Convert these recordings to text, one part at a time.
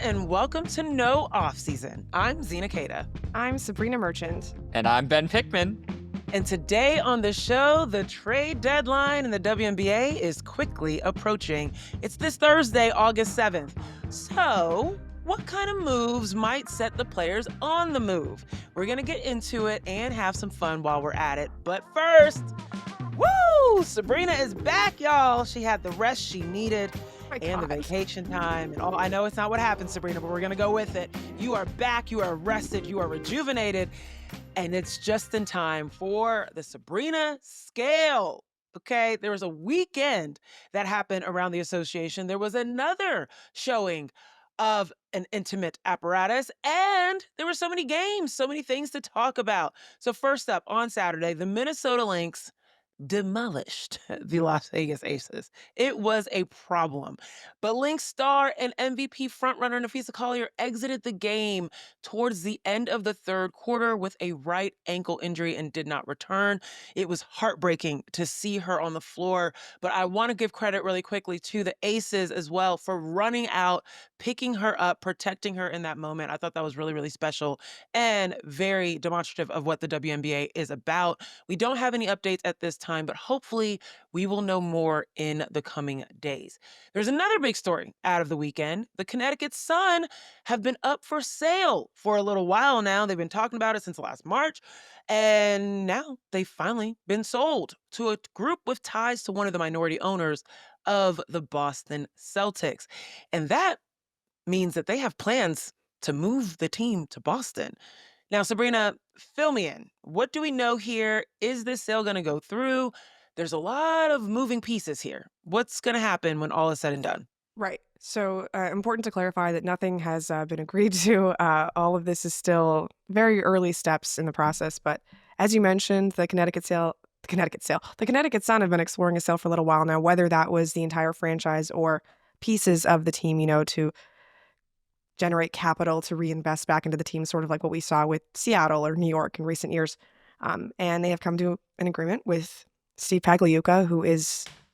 and welcome to No Offseason. I'm Zena. I'm Sabreena Merchant. And I'm Ben Pickman. And today on the show, the trade deadline in the WNBA is quickly approaching. It's this Thursday, August 7th. So, what kind of moves might set the players on the move? We're going to get into it and have some fun while we're at it. But first, woo! Sabreena is back, y'all. She had the rest she needed. And the vacation time and all. I know it's not what happened, Sabreena, but we're going to go with it. You are back, you are rested, you are rejuvenated, and it's just in time for the Sabreena Scale. Okay, there was a weekend that happened around the association. There was another showing of an intimate apparatus, and there were so many games, so many things to talk about. So first up, on Saturday, the Minnesota Lynx demolished the Las Vegas Aces. It was a problem. But Lynx star and MVP frontrunner Napheesa Collier exited the game towards the end of the third quarter with a right ankle injury and did not return. It was heartbreaking to see her on the floor, but I want to give credit really quickly to the Aces as well for running out, picking her up, protecting her in that moment. I thought that was really, really special and very demonstrative of what the WNBA is about. We don't have any updates at this time, but hopefully we will know more in the coming days. There's another big story out of the weekend. The Connecticut Sun have been up for sale for a little while now. They've been talking about it since last March, and now they've finally been sold to a group with ties to one of the minority owners of the Boston Celtics. And that means that they have plans to move the team to Boston. Now, Sabreena, fill me in. What do we know here? Is this sale going to go through? There's a lot of moving pieces here. What's going to happen when all is said and done? Right. So important to clarify that nothing has been agreed to. All of this is still very early steps in the process. But as you mentioned, the Connecticut Sun have been exploring a sale for a little while now, whether that was the entire franchise or pieces of the team, to generate capital to reinvest back into the team, sort of like what we saw with Seattle or New York in recent years. And they have come to an agreement with Steve Pagliuca, who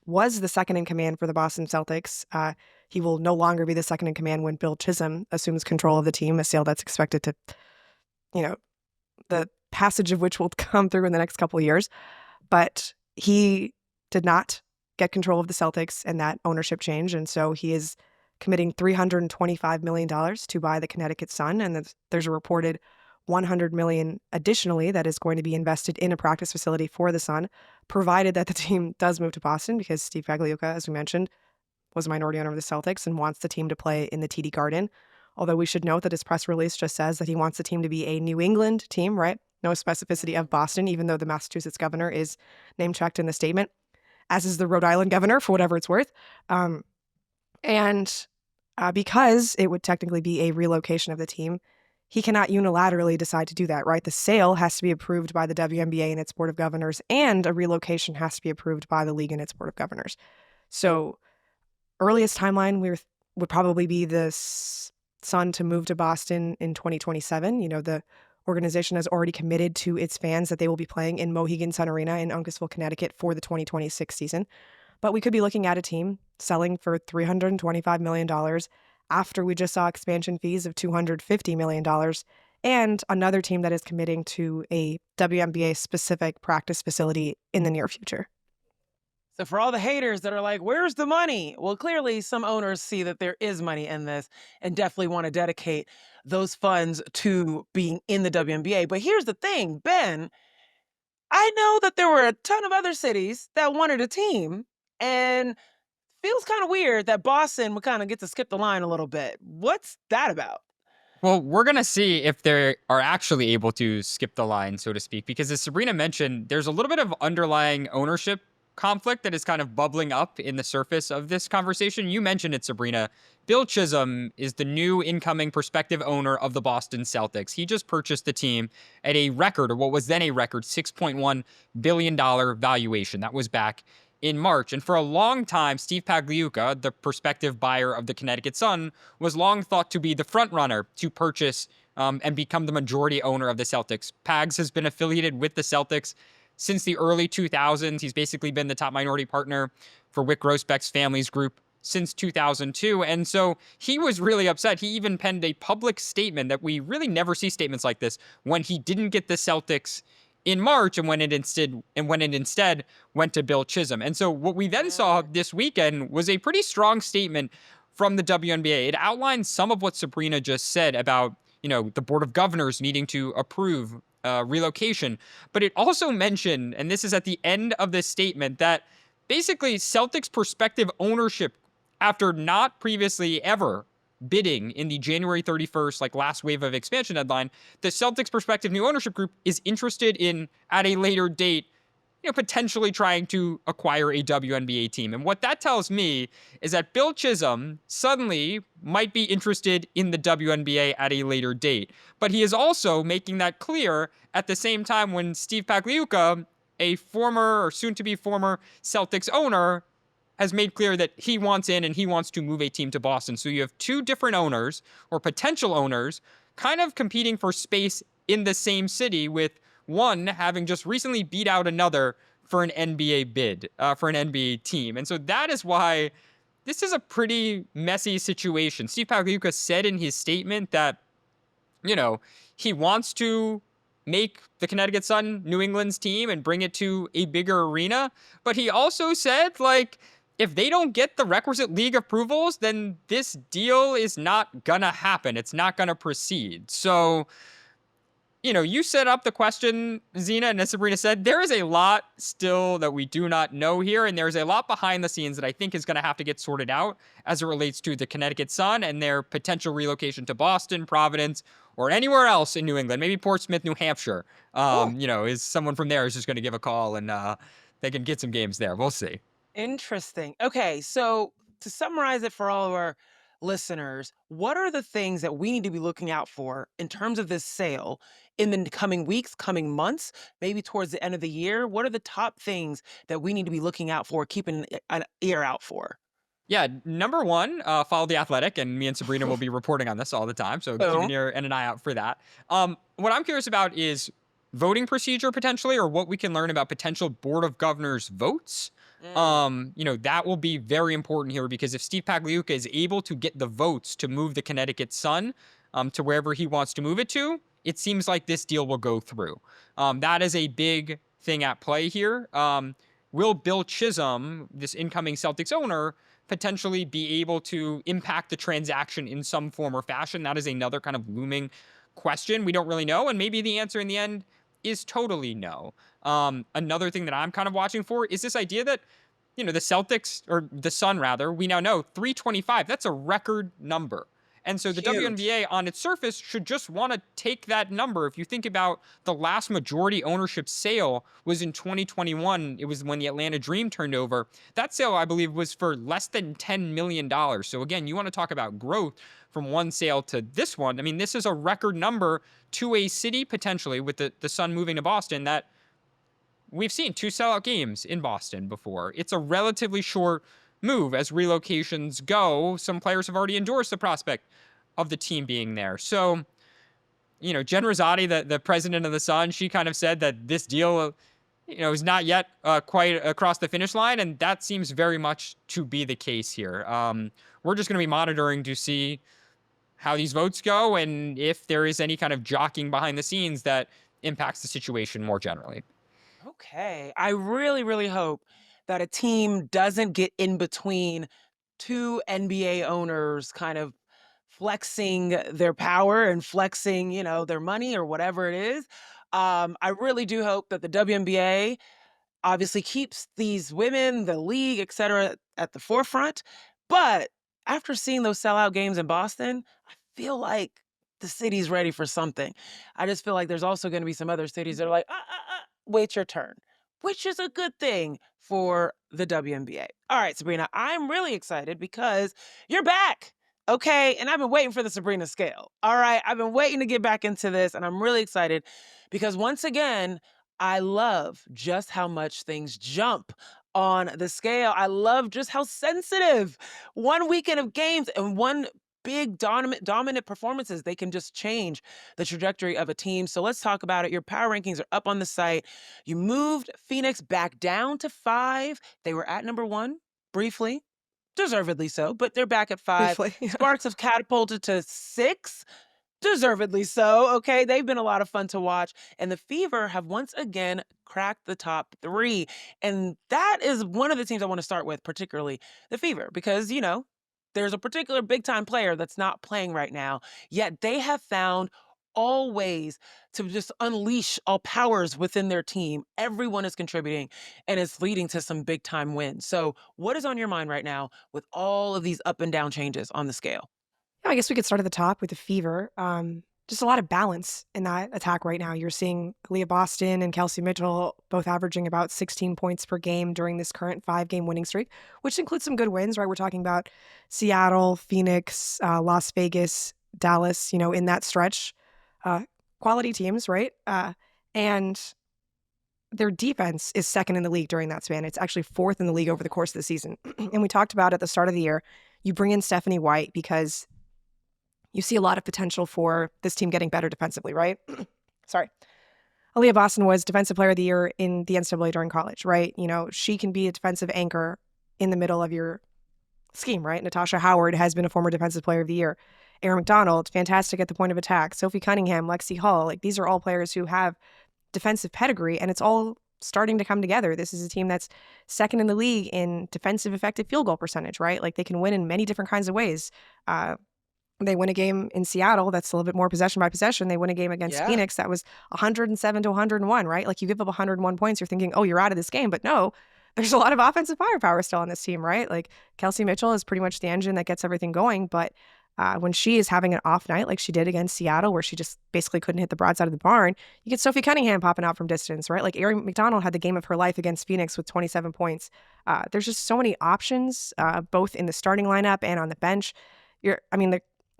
was the second in command for the Boston Celtics. He will no longer be the second in command when Bill Chisholm assumes control of the team, a sale that's expected to, the passage of which will come through in the next couple of years. But he did not get control of the Celtics and that ownership change. And so he is committing $325 million to buy the Connecticut Sun. And there's a reported $100 million additionally that is going to be invested in a practice facility for the Sun, provided that the team does move to Boston, because Steve Pagliuca, as we mentioned, was a minority owner of the Celtics and wants the team to play in the TD Garden. Although we should note that his press release just says that he wants the team to be a New England team, right? No specificity of Boston, even though the Massachusetts governor is name-checked in the statement, as is the Rhode Island governor, for whatever it's worth. Because it would technically be a relocation of the team, he cannot unilaterally decide to do that, right? The sale has to be approved by the WNBA and its board of governors, and a relocation has to be approved by the league and its board of governors. So earliest timeline would probably be the Sun to move to Boston in 2027. The organization has already committed to its fans that they will be playing in Mohegan Sun Arena in Uncasville, Connecticut for the 2026 season. But we could be looking at a team selling for $325 million after we just saw expansion fees of $250 million, and another team that is committing to a WNBA-specific practice facility in the near future. So for all the haters that are like, where's the money? Well, clearly some owners see that there is money in this and definitely want to dedicate those funds to being in the WNBA. But here's the thing, Ben, I know that there were a ton of other cities that wanted a team, and feels kind of weird that Boston would kind of get to skip the line a little bit. What's that about? Well, we're going to see if they are actually able to skip the line, so to speak, because as Sabreena mentioned, there's a little bit of underlying ownership conflict that is kind of bubbling up in the surface of this conversation. You mentioned it, Sabreena. Bill Chisholm is the new incoming prospective owner of the Boston Celtics. He just purchased the team at a record, or what was then a record, $6.1 billion valuation. That was back in March. And for a long time, Steve Pagliuca, the prospective buyer of the Connecticut Sun, was long thought to be the front runner to purchase and become the majority owner of the Celtics. Pags has been affiliated with the Celtics since the early 2000s. He's basically been the top minority partner for Wyc Grousbeck's Families Group since 2002. And so he was really upset. He even penned a public statement that we really never see statements like this when he didn't get the Celtics in March and when it instead went to Bill Chisholm. And so what we then saw this weekend was a pretty strong statement from the WNBA. It outlines some of what Sabreena just said about, the Board of Governors needing to approve relocation. But it also mentioned, and this is at the end of this statement, that basically Celtics prospective ownership, after not previously ever bidding in the January 31st, last wave of expansion deadline, the Celtics prospective new ownership group is interested in, at a later date, potentially trying to acquire a WNBA team. And what that tells me is that Bill Chisholm suddenly might be interested in the WNBA at a later date. But he is also making that clear at the same time when Steve Pagliuca, a former or soon-to-be former Celtics owner, has made clear that he wants in and he wants to move a team to Boston. So you have two different owners or potential owners kind of competing for space in the same city, with one having just recently beat out another for an NBA bid, for an NBA team. And so that is why this is a pretty messy situation. Steve Pagliuca said in his statement that, he wants to make the Connecticut Sun New England's team and bring it to a bigger arena. But he also said, if they don't get the requisite league approvals, then this deal is not gonna happen. It's not gonna proceed. So, you set up the question, Zena, and as Sabreena said, there is a lot still that we do not know here, and there's a lot behind the scenes that I think is going to have to get sorted out as it relates to the Connecticut Sun and their potential relocation to Boston, Providence, or anywhere else in New England. Maybe Portsmouth, New Hampshire. Is someone from there is just going to give a call and they can get some games there. We'll see. Interesting. Okay, so to summarize it for all of our listeners, what are the things that we need to be looking out for in terms of this sale in the coming weeks, coming months, maybe towards the end of the year? What are the top things that we need to be looking out for, keeping an ear out for? Yeah, number one, follow The Athletic, and me and Sabreena will be reporting on this all the time, so keep an Boom. ear and an eye out for that. What I'm curious about is voting procedure potentially, or what we can learn about potential Board of Governors votes. That will be very important here, because if Steve Pagliuca is able to get the votes to move the Connecticut Sun to wherever he wants to move it to, it seems like this deal will go through. That is a big thing at play here. Will Bill Chisholm, this incoming Celtics owner, potentially be able to impact the transaction in some form or fashion? That is another kind of looming question. We don't really know, and maybe the answer in the end is totally no. Another thing that I'm kind of watching for is this idea that, the Celtics, or the Sun rather, we now know 325, that's a record number. And so the Huge. WNBA on its surface should just want to take that number. If you think about the last majority ownership sale was in 2021, it was when the Atlanta Dream turned over. That sale, I believe, was for less than $10 million. So again, you want to talk about growth from one sale to this one. I mean, this is a record number to a city potentially, with the Sun moving to Boston, that we've seen 2 sellout games in Boston before. It's a relatively short move as relocations go. Some players have already endorsed the prospect of the team being there. So, Jen Rosati, the president of the Sun, she kind of said that this deal, is not yet quite across the finish line, and that seems very much to be the case here. We're just going to be monitoring to see how these votes go and if there is any kind of jockeying behind the scenes that impacts the situation more generally. Okay. I really, really hope that a team doesn't get in between two NBA owners kind of flexing their power and flexing, their money or whatever it is. I really do hope that the WNBA obviously keeps these women, the league, et cetera, at the forefront. But after seeing those sellout games in Boston, I feel like the city's ready for something. I just feel like there's also going to be some other cities that are like, wait your turn, which is a good thing for the WNBA. All right, Sabreena, I'm really excited because you're back. Okay, and I've been waiting for the Sabreena Scale. All right, I've been waiting to get back into this, and I'm really excited because once again, I love just how much things jump on the scale. I love just how sensitive one weekend of games and one big dominant performances, they can just change the trajectory of a team. So let's talk about it. Your power rankings are up on the site. You moved Phoenix back down to 5. They were at number 1 briefly. deservedly so, but they're back at 5. Briefly. Yeah. Sparks have catapulted to 6. Deservedly so, okay? They've been a lot of fun to watch. And the Fever have once again cracked the top 3. And that is one of the teams I want to start with, particularly the Fever, because, there's a particular big time player that's not playing right now, yet they have found all ways to just unleash all powers within their team. Everyone is contributing and it's leading to some big time wins. So, what is on your mind right now with all of these up and down changes on the scale? Yeah, I guess we could start at the top with the Fever. Just a lot of balance in that attack right now. You're seeing Leah Boston and Kelsey Mitchell both averaging about 16 points per game during this current 5-game winning streak, which includes some good wins, right? We're talking about Seattle, Phoenix, Las Vegas, Dallas, in that stretch. Quality teams, right? And their defense is second in the league during that span. It's actually fourth in the league over the course of the season. And we talked about at the start of the year, you bring in Stephanie White because you see a lot of potential for this team getting better defensively, right? Sorry. Aaliyah Boston was Defensive Player of the Year in the NCAA during college, right? She can be a defensive anchor in the middle of your scheme, right? Natasha Howard has been a former Defensive Player of the Year. Erin McDonald, fantastic at the point of attack. Sophie Cunningham, Lexi Hall, these are all players who have defensive pedigree, and it's all starting to come together. This is a team that's second in the league in defensive effective field goal percentage, right? They can win in many different kinds of ways. They win a game in Seattle that's a little bit more possession by possession. They win a game against Phoenix that was 107 to 101, right? You give up 101 points, you're thinking, oh, you're out of this game. But no, there's a lot of offensive firepower still on this team, right? Kelsey Mitchell is pretty much the engine that gets everything going. But when she is having an off night like she did against Seattle, where she just basically couldn't hit the broadside of the barn, you get Sophie Cunningham popping out from distance, right? Erin McDonald had the game of her life against Phoenix with 27 points. There's just so many options, both in the starting lineup and on the bench.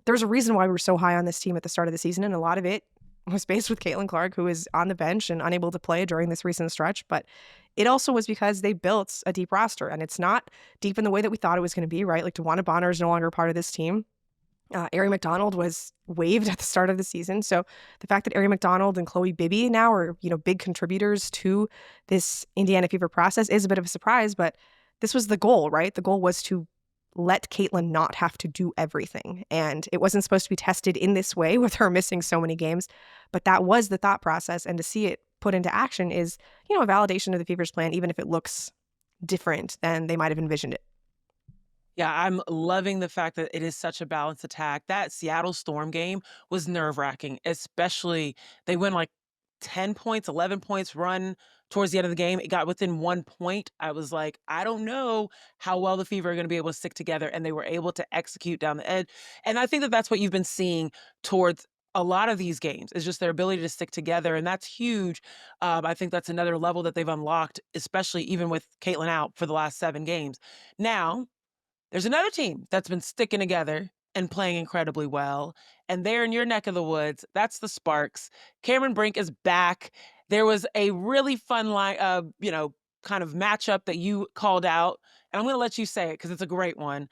There's a reason why we were so high on this team at the start of the season, and a lot of it was based with Caitlin Clark, who is on the bench and unable to play during this recent stretch. But it also was because they built a deep roster, and it's not deep in the way that we thought it was going to be, right? DeWanna Bonner is no longer a part of this team. Ari McDonald was waived at the start of the season. So the fact that Ari McDonald and Chloe Bibby now are, big contributors to this Indiana Fever process is a bit of a surprise, but this was the goal, right? The goal was to let Caitlin not have to do everything. And it wasn't supposed to be tested in this way with her missing so many games, but that was the thought process. And to see it put into action is, a validation of the Fever's plan, even if it looks different than they might have envisioned it. Yeah, I'm loving the fact that it is such a balanced attack. That Seattle Storm game was nerve-wracking, especially they win 10 points, 11 points run towards the end of the game. It got within 1 point. I was like, I don't know how well the Fever are going to be able to stick together, and they were able to execute down the edge. And I think that that's what you've been seeing towards a lot of these games is just their ability to stick together, and that's huge. I think that's another level that they've unlocked, especially even with Caitlin out for the last 7 games. Now, there's another team that's been sticking together and playing incredibly well, and they're in your neck of the woods. That's the Sparks. Cameron Brink is back. There was a really fun kind of matchup that you called out, and I'm going to let you say it because it's a great one.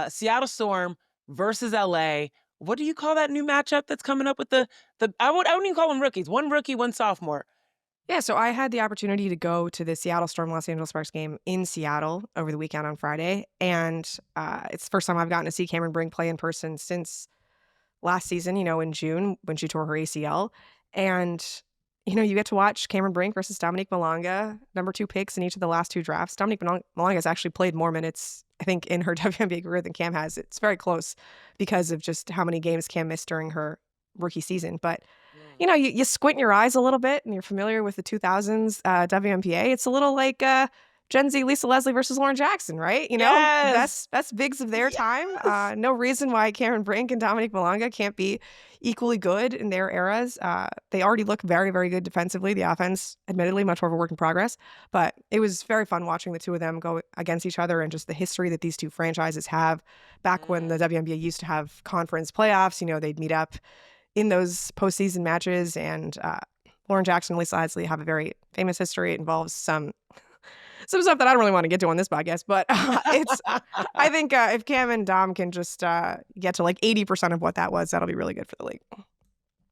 Seattle Storm versus LA. What do you call that new matchup that's coming up with the I wouldn't even call them rookies. One rookie, one sophomore. Yeah, so I had the opportunity to go to the Seattle Storm Los Angeles Sparks game in Seattle over the weekend on Friday, and it's the first time I've gotten to see Cameron Brink play in person since last season, in June when she tore her ACL. And, you get to watch Cameron Brink versus Dominique Malonga, number 2 picks in each of the last 2 drafts. Dominique Malonga has actually played more minutes, I think, in her WNBA career than Cam has. It's very close because of just how many games Cam missed during her rookie season. But you squint your eyes a little bit and you're familiar with the 2000s WNBA. It's a little like Gen Z Lisa Leslie versus Lauren Jackson, right? Yes. Best bigs of their time. No reason why Cameron Brink and Dominique Malonga can't be equally good in their eras. They already look very, very good defensively. The offense, admittedly, much more of a work in progress. But it was very fun watching the two of them go against each other and just the history that these two franchises have. Back when the WNBA used to have conference playoffs, they'd meet up in those postseason matches, and Lauren Jackson and Lisa Leslie have a very famous history. It involves some stuff that I don't really want to get to on this podcast, but I think if Cam and Dom can just get to 80% of what that was, that'll be really good for the league.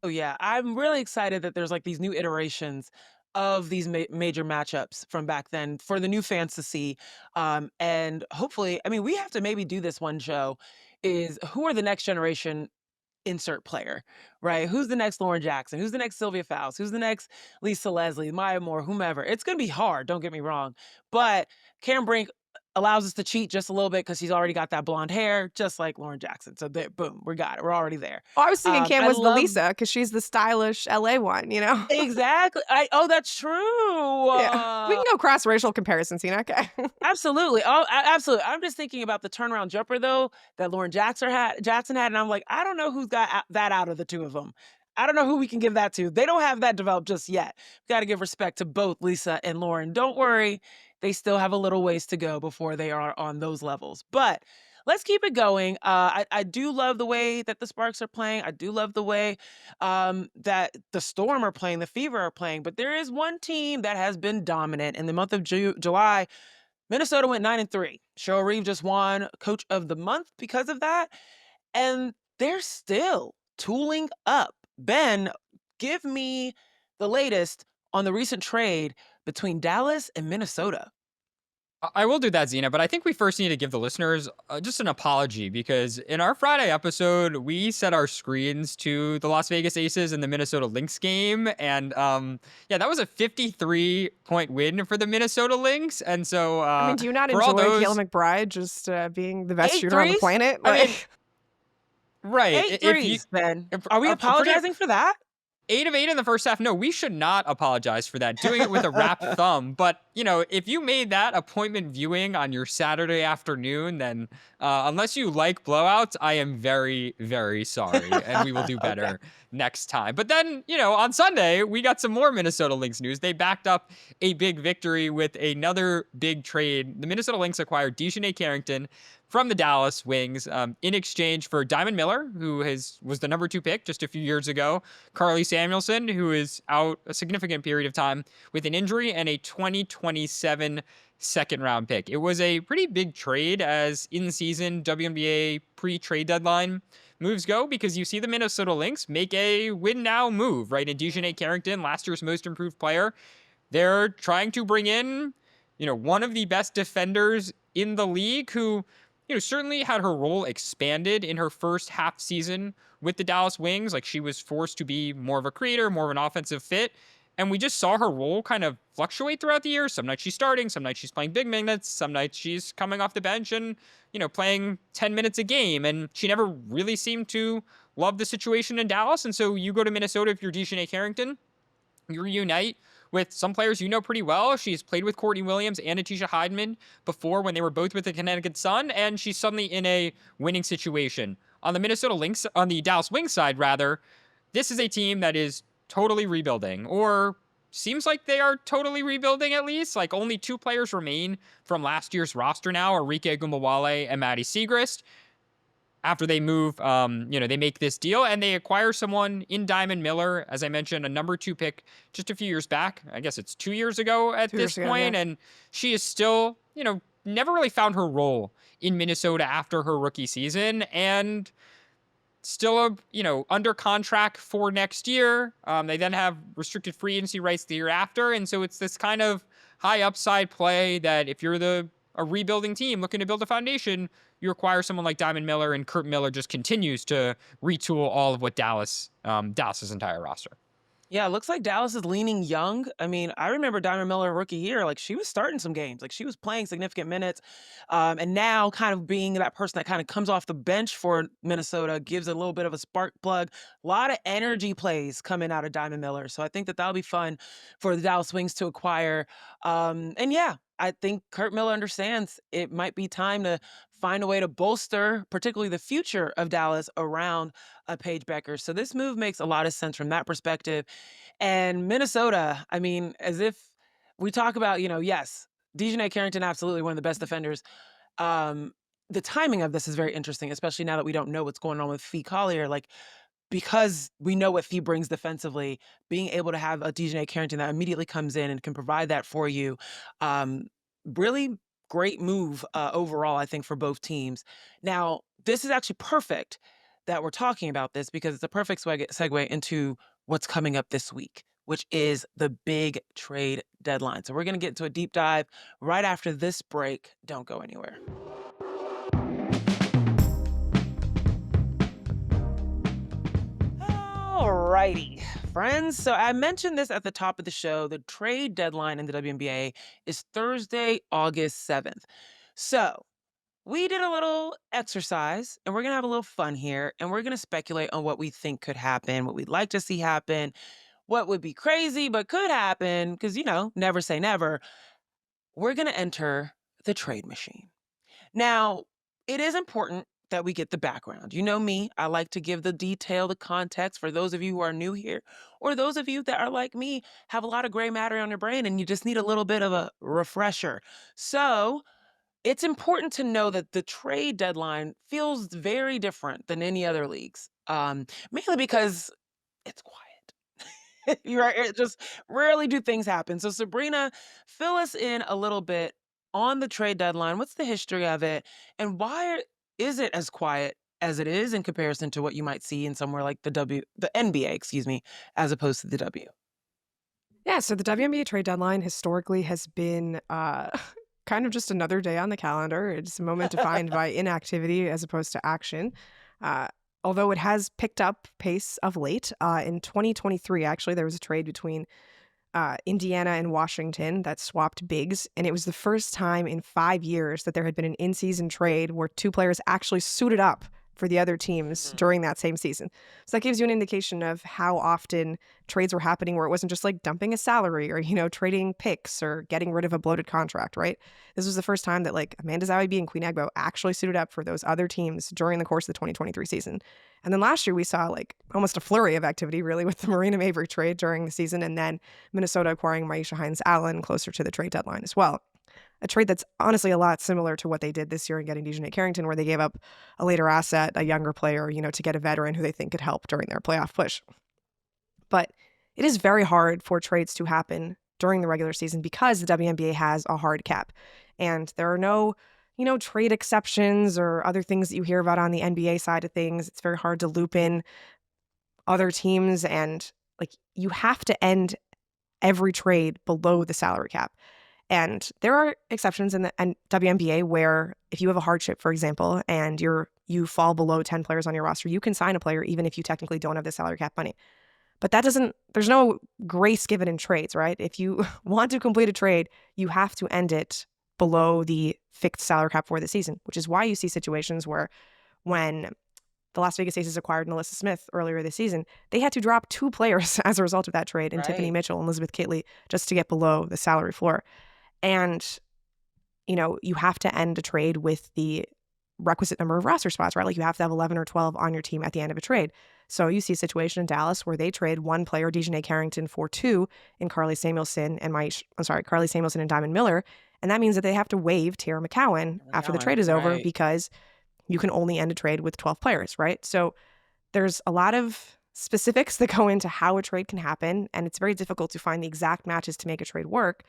Oh yeah, I'm really excited that there's these new iterations of these major matchups from back then for the new fans to see. And hopefully, I mean, we have to maybe do this one show is who are the next generation insert player, right? Who's the next Lauren Jackson? Who's the next Sylvia Fowles? Who's the next Lisa Leslie, Maya Moore, whomever? It's going to be hard, don't get me wrong. But Karen Brink allows us to cheat just a little bit because she's already got that blonde hair, just like Lauren Jackson. So there, boom, we got it. We're already there. Oh, I was thinking Cam I was the love Lisa because she's the stylish LA one, you know? exactly. Oh, that's true. Yeah. We can go cross-racial comparisons, you know? Okay. Absolutely. Oh, absolutely. I'm just thinking about the turnaround jumper though that Lauren Jackson had, and I'm like, I don't know who's got that out of the two of them. I don't know who we can give that to. They don't have that developed just yet. Got to give respect to both Lisa and Lauren. Don't worry, they still have a little ways to go before they are on those levels. But let's keep it going. I do love the way that the Sparks are playing. I do love the way that the Storm are playing, the Fever are playing. But there is one team that has been dominant in the month of July. Minnesota went 9-3. Cheryl Reeve just won Coach of the Month because of that. And they're still tooling up. Ben, give me the latest on the recent trade between Dallas and Minnesota. I will do that, Zena, but I think we first need to give the listeners just an apology because in our Friday episode, we set our screens to the Las Vegas Aces and the Minnesota Lynx game. And yeah, that was a 53-point win for the Minnesota Lynx. And so I mean, do you not for enjoy all those, Kayla McBride just being the best Eight shooter on the threes? planet? I mean, Like, right. Eight threes, Ben. Are we a pretty- apologizing for that? 8 of 8 in the first half. No, we should not apologize for that. Doing it with a wrapped thumb. But, you know, if you made that appointment viewing on your Saturday afternoon, then unless you like blowouts, I am very, very sorry. And we will do better next time. But then, you know, on Sunday, we got some more Minnesota Lynx news. They backed up a big victory with another big trade. The Minnesota Lynx acquired DiJonai Carrington from the Dallas Wings in exchange for Diamond Miller, who was the number 2 pick just a few years ago, Carly Samuelson, who is out a significant period of time with an injury, and a 2027 second-round pick. It was a pretty big trade as in-season WNBA pre-trade deadline moves go because you see the Minnesota Lynx make a win-now move, right? And DiJonai Carrington, last year's most improved player, they're trying to bring in, you know, one of the best defenders in the league who, you know, certainly had her role expanded in her first half season with the Dallas Wings. Like, she was forced to be more of a creator, more of an offensive fit. And we just saw her role kind of fluctuate throughout the year. Some nights she's starting, some nights she's playing big minutes, some nights she's coming off the bench and, you know, playing 10 minutes a game. And she never really seemed to love the situation in Dallas. And so you go to Minnesota if you're DiJonai Carrington, you reunite with some players you know pretty well. She's played with Courtney Williams and Atisha Hydeman before when they were both with the Connecticut Sun, and she's suddenly in a winning situation. On the Dallas Wings side, rather, this is a team that is totally rebuilding, or seems like they are totally rebuilding at least. Like, only 2 players remain from last year's roster now, Arike Ogunbowale and Maddie Siegrist. After they move, you know, they make this deal and they acquire someone in Diamond Miller, as I mentioned, a number 2 pick just a few years back. I guess it's 2 years ago at this point. Yeah. And she is still, you know, never really found her role in Minnesota after her rookie season, and still, you know, under contract for next year. They then have restricted free agency rights the year after. And so it's this kind of high upside play that if you're a rebuilding team looking to build a foundation, you acquire someone like Diamond Miller, and Kurt Miller just continues to retool all of what Dallas's entire roster. Yeah, it looks like Dallas is leaning young. I mean, I remember Diamond Miller rookie year, like she was starting some games, like she was playing significant minutes. And now kind of being that person that kind of comes off the bench for Minnesota, gives a little bit of a spark plug. A lot of energy plays coming out of Diamond Miller. So I think that that'll be fun for the Dallas Wings to acquire. And yeah, I think Kurt Miller understands it might be time to find a way to bolster, particularly the future of Dallas around Paige Becker. So this move makes a lot of sense from that perspective. And Minnesota, I mean, as if we talk about, you know, yes, DiJonai Carrington, absolutely one of the best defenders. The timing of this is very interesting, especially now that we don't know what's going on with Phee Collier. Like, because we know what Phee brings defensively, being able to have a DiJonai Carrington that immediately comes in and can provide that for you, really great move overall, I think, for both teams. Now, this is actually perfect that we're talking about this because it's a perfect segue into what's coming up this week. which is the big trade deadline. So we're going to get into a deep dive right after this break. Don't go anywhere. Alrighty, friends. So I mentioned this at the top of the show. The trade deadline in the WNBA is Thursday, August 7th. So we did a little exercise and we're going to have a little fun here and we're going to speculate on what we think could happen, what we'd like to see happen, what would be crazy but could happen, because, never say never. We're going to enter the trade machine. Now, it is important that we get the background. You know me, I like to give the detail, the context for those of you who are new here, or those of you that are like me, have a lot of gray matter on your brain and you just need a little bit of a refresher. So, it's important to know that the trade deadline feels very different than any other leagues, mainly because it's quiet. You're right. It just rarely do things happen. So, Sabreena, fill us in a little bit on the trade deadline. What's the history of it, and why is it as quiet as it is in comparison to what you might see in somewhere like the NBA, excuse me, as opposed to the W? Yeah, so the WNBA trade deadline historically has been kind of just another day on the calendar. It's a moment defined by inactivity as opposed to action. Uh, Although it has picked up pace of late, in 2023, actually, there was a trade between Indiana and Washington that swapped bigs, and it was the first time in 5 years that there had been an in-season trade where two players actually suited up for the other teams during that same season. So that gives you an indication of how often trades were happening where it wasn't just like dumping a salary or, trading picks or getting rid of a bloated contract, right? This was the first time that like Amanda Zahui and Queen Agbo actually suited up for those other teams during the course of the 2023 season. And then last year we saw like almost a flurry of activity really with the Marina Mabrey trade during the season, and then Minnesota acquiring Myisha Hines-Allen closer to the trade deadline as well. A trade that's honestly a lot similar to what they did this year in getting DiJonai Carrington, where they gave up a later asset, a younger player, to get a veteran who they think could help during their playoff push. But it is very hard for trades to happen during the regular season because the WNBA has a hard cap. And there are no, trade exceptions or other things that you hear about on the NBA side of things. It's very hard to loop in other teams, and like you have to end every trade below the salary cap. And there are exceptions in the WNBA where if you have a hardship, for example, and you fall below 10 players on your roster, you can sign a player even if you technically don't have the salary cap money. But there's no grace given in trades, right? If you want to complete a trade, you have to end it below the fixed salary cap for the season, which is why you see situations where when the Las Vegas Aces acquired Nalissa Smith earlier this season, they had to drop 2 players as a result of that trade in Tiffany Mitchell and Elizabeth Kitley just to get below the salary floor. And, you have to end a trade with the requisite number of roster spots, right? Like you have to have 11 or 12 on your team at the end of a trade. So you see a situation in Dallas where they trade 1 player, DiJonai Carrington, for 2 in Carly Samuelson and Diamond Miller. And that means that they have to waive Tara McCowan after the trade is over because you can only end a trade with 12 players, right? So there's a lot of specifics that go into how a trade can happen, and it's very difficult to find the exact matches to make a trade work.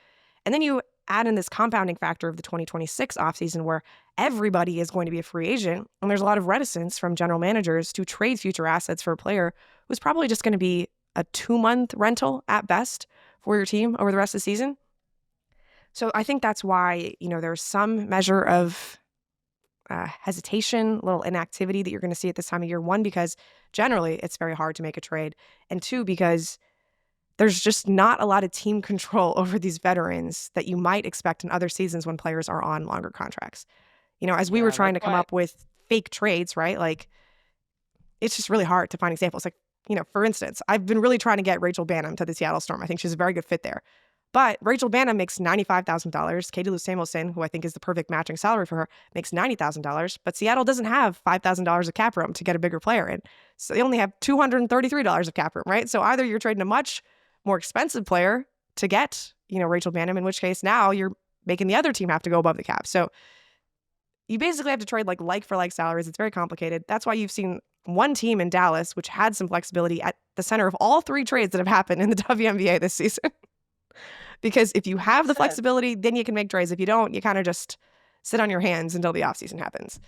And then you add in this compounding factor of the 2026 offseason where everybody is going to be a free agent, and there's a lot of reticence from general managers to trade future assets for a player who's probably just going to be a 2-month rental at best for your team over the rest of the season. So I think that's why, there's some measure of hesitation, a little inactivity that you're going to see at this time of year. 1, because generally it's very hard to make a trade, and 2, because there's just not a lot of team control over these veterans that you might expect in other seasons when players are on longer contracts. As we were trying to come up with fake trades, right? Like, it's just really hard to find examples. Like, for instance, I've been really trying to get Rachel Bannum to the Seattle Storm. I think she's a very good fit there. But Rachel Bannum makes $95,000. Katie Lou Samuelson, who I think is the perfect matching salary for her, makes $90,000. But Seattle doesn't have $5,000 of cap room to get a bigger player in. So they only have $233 of cap room, right? So either you're trading a much more expensive player to get, Rachel Bannum, in which case now you're making the other team have to go above the cap. So you basically have to trade like for like salaries. It's very complicated. That's why you've seen one team in Dallas, which had some flexibility at the center of all 3 trades that have happened in the WNBA this season. Because if you have the flexibility, then you can make trades. If you don't, you kind of just sit on your hands until the offseason happens.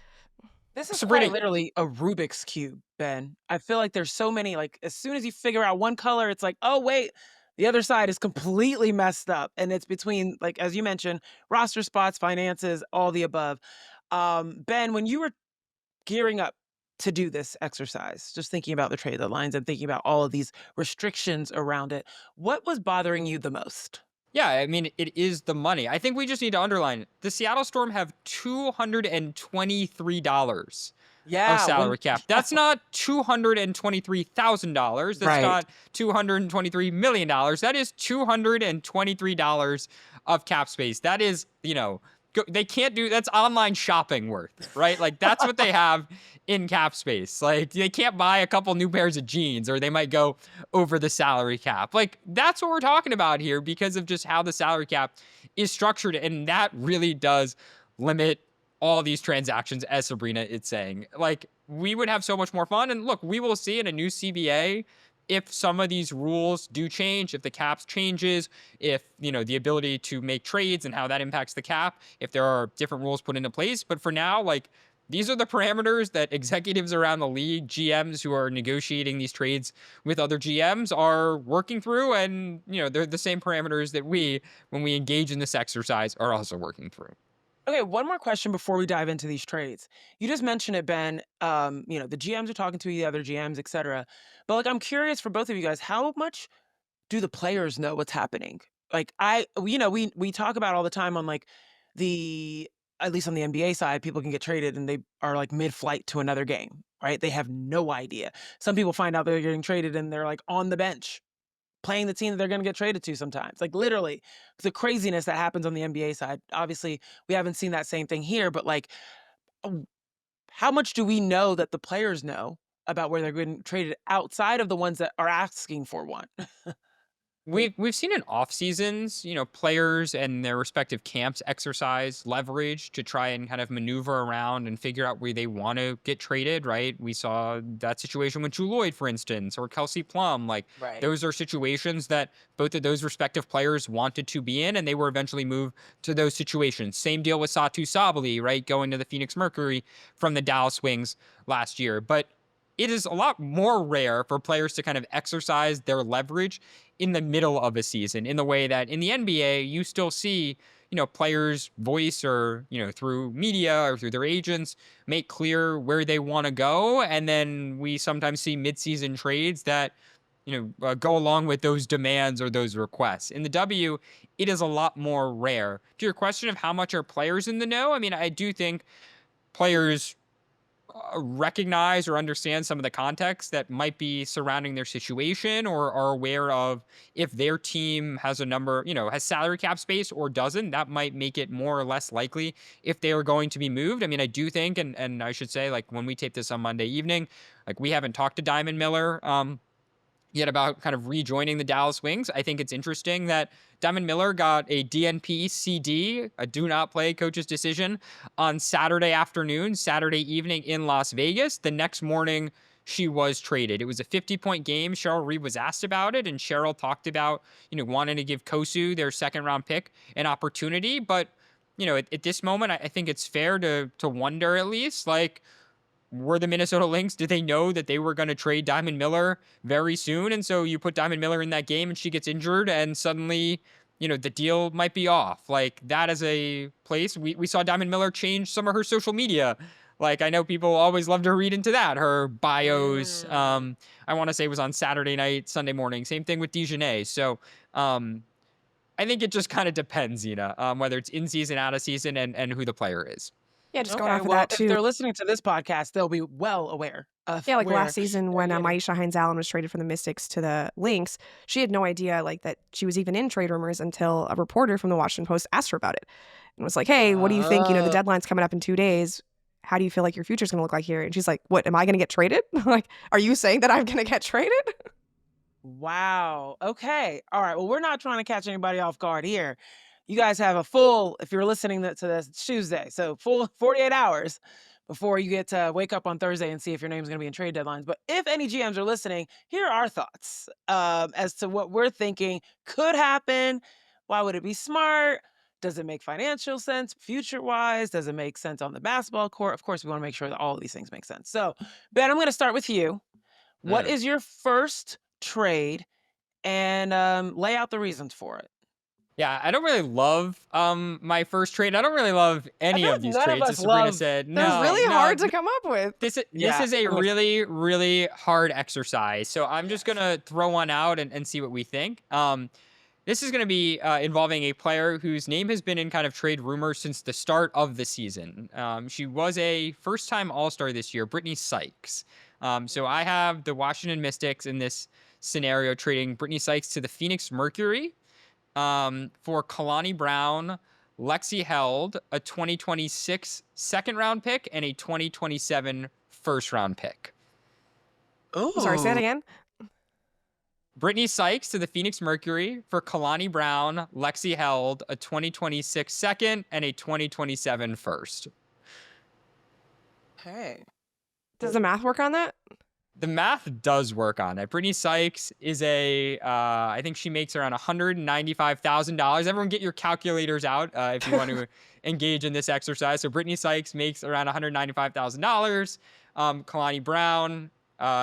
This is quite literally a Rubik's Cube, Ben. I feel like there's so many, like, as soon as you figure out one color, it's like, oh, wait, The other side is completely messed up, and it's between, like, as you mentioned, roster spots, finances, all the above. Ben, when you were gearing up to do this exercise, just thinking about the trade deadlines and thinking about all of these restrictions around it, what was bothering you the most? Yeah, I mean, it is the money. I think we just need to underline the Seattle Storm have $223 of Yeah, salary when cap. That's not $223,000. That's right. not $223 million. That is $223 of cap space. That is, they can't do that's online shopping worth, right? Like that's what they have in cap space. Like they can't buy a couple new pairs of jeans or they might go over the salary cap. Like that's what we're talking about here because of just how the salary cap is structured. And that really does limit all these transactions, as Sabreena is saying. Like we would have so much more fun. And look, we will see in a new CBA if some of these rules do change, if the caps changes, if the ability to make trades and how that impacts the cap, if there are different rules put into place. But for now, like these are the parameters that executives around the league, GMs who are negotiating these trades with other GMs are working through. And, they're the same parameters that we, when we engage in this exercise, are also working through. Okay, one more question before we dive into these trades. You just mentioned it, Ben. The GMs are talking to the other GMs, et cetera. But like, I'm curious for both of you guys, how much do the players know what's happening? Like, we talk about all the time on like the at least on the NBA side, people can get traded and they are like mid-flight to another game, right? They have no idea. Some people find out they're getting traded and they're like on the bench playing the team that they're going to get traded to sometimes. Like literally the craziness that happens on the NBA side. Obviously, we haven't seen that same thing here, but like w- how much do we know that the players know about where they're getting traded outside of the ones that are asking for one? We've seen in off seasons, players and their respective camps exercise leverage to try and kind of maneuver around and figure out where they want to get traded, right? We saw that situation with Drew Lloyd, for instance, or Kelsey Plum. Like Right. those are situations that both of those respective players wanted to be in, and they were eventually moved to those situations. Same deal with Satu Sabali, right? Going to the Phoenix Mercury from the Dallas Wings last year. But it is a lot more rare for players to kind of exercise their leverage in the middle of a season in the way that in the NBA, you still see, players voice or, through media or through their agents make clear where they want to go. And then we sometimes see midseason trades that, go along with those demands or those requests. In the W, it is a lot more rare. To your question of how much are players in the know, I mean, I do think players recognize or understand some of the context that might be surrounding their situation or are aware of if their team has a number, has salary cap space or doesn't, that might make it more or less likely if they are going to be moved. I mean, I do think, and I should say, like when we tape this on Monday evening, like we haven't talked to Diamond Miller, yet about kind of rejoining the Dallas Wings. I think it's interesting that Diamond Miller got a DNP CD, a do not play coach's decision, on Saturday afternoon, Saturday evening in Las Vegas. The next morning, she was traded. It was a 50-point game. Cheryl Reed was asked about it, and Cheryl talked about, wanting to give Kosu, their second round pick, an opportunity. But, at this moment, I think it's fair to wonder at least, like, were the Minnesota Lynx, did they know that they were going to trade Diamond Miller very soon? And so you put Diamond Miller in that game and she gets injured and suddenly, the deal might be off. Like that is a place we saw Diamond Miller change some of her social media. Like I know people always love to read into that. Her bios, Mm. I want to say was on Saturday night, Sunday morning. Same thing with DiJonai. So I think it just kind of depends, whether it's in season, out of season, and who the player is. Yeah, just going Okay, off of well, that if too. they're listening to this podcast, they'll be well aware of Yeah, like where last season they're when getting. Maisha Hines-Allen was traded from the Mystics to the Lynx, she had no idea like that she was even in trade rumors until a reporter from the Washington Post asked her about it and was like, "Hey, what do you think? The Oh, deadline's coming up in 2 days. How do you feel like your future's going to look like here?" And she's like, "What? Am I going to get traded? Like, are you saying that I'm going to get traded?" wow. Okay. All right. Well, we're not trying to catch anybody off guard here. You guys have a full, if you're listening to this, it's Tuesday, so full 48 hours before you get to wake up on Thursday and see if your name's going to be in trade deadlines. But if any GMs are listening, here are our thoughts as to what we're thinking could happen. Why would it be smart? Does it make financial sense future wise? Does it make sense on the basketball court? Of course, we want to make sure that all of these things make sense. So, Ben, I'm going to start with you. What Mm. is your first trade and lay out the reasons for it. Yeah, I don't really love my first trade. I don't really love I any feel of like these none of trades, as us Sabreena love. said. They're No, really no, hard to come up with. this is a really, really hard exercise. So I'm just gonna throw one out and see what we think. This is going to be involving a player whose name has been in kind of trade rumors since the start of the season. She was a first-time All-Star this year, Brittany Sykes. So I have the Washington Mystics in this scenario trading Brittany Sykes to the Phoenix Mercury for Kalani Brown, Lexi Held, a 2026 second-round pick, and a 2027 first-round pick. Oh, Sorry, say it again. Brittany Sykes to the Phoenix Mercury for Kalani Brown, Lexi Held, a 2026 second, and a 2027 first. hey. Does the math work on that? The math does work on it. Brittany Sykes is I think she makes around $195,000. Everyone get your calculators out if you want to engage in this exercise. So Brittany Sykes makes around $195,000. Kalani Brown,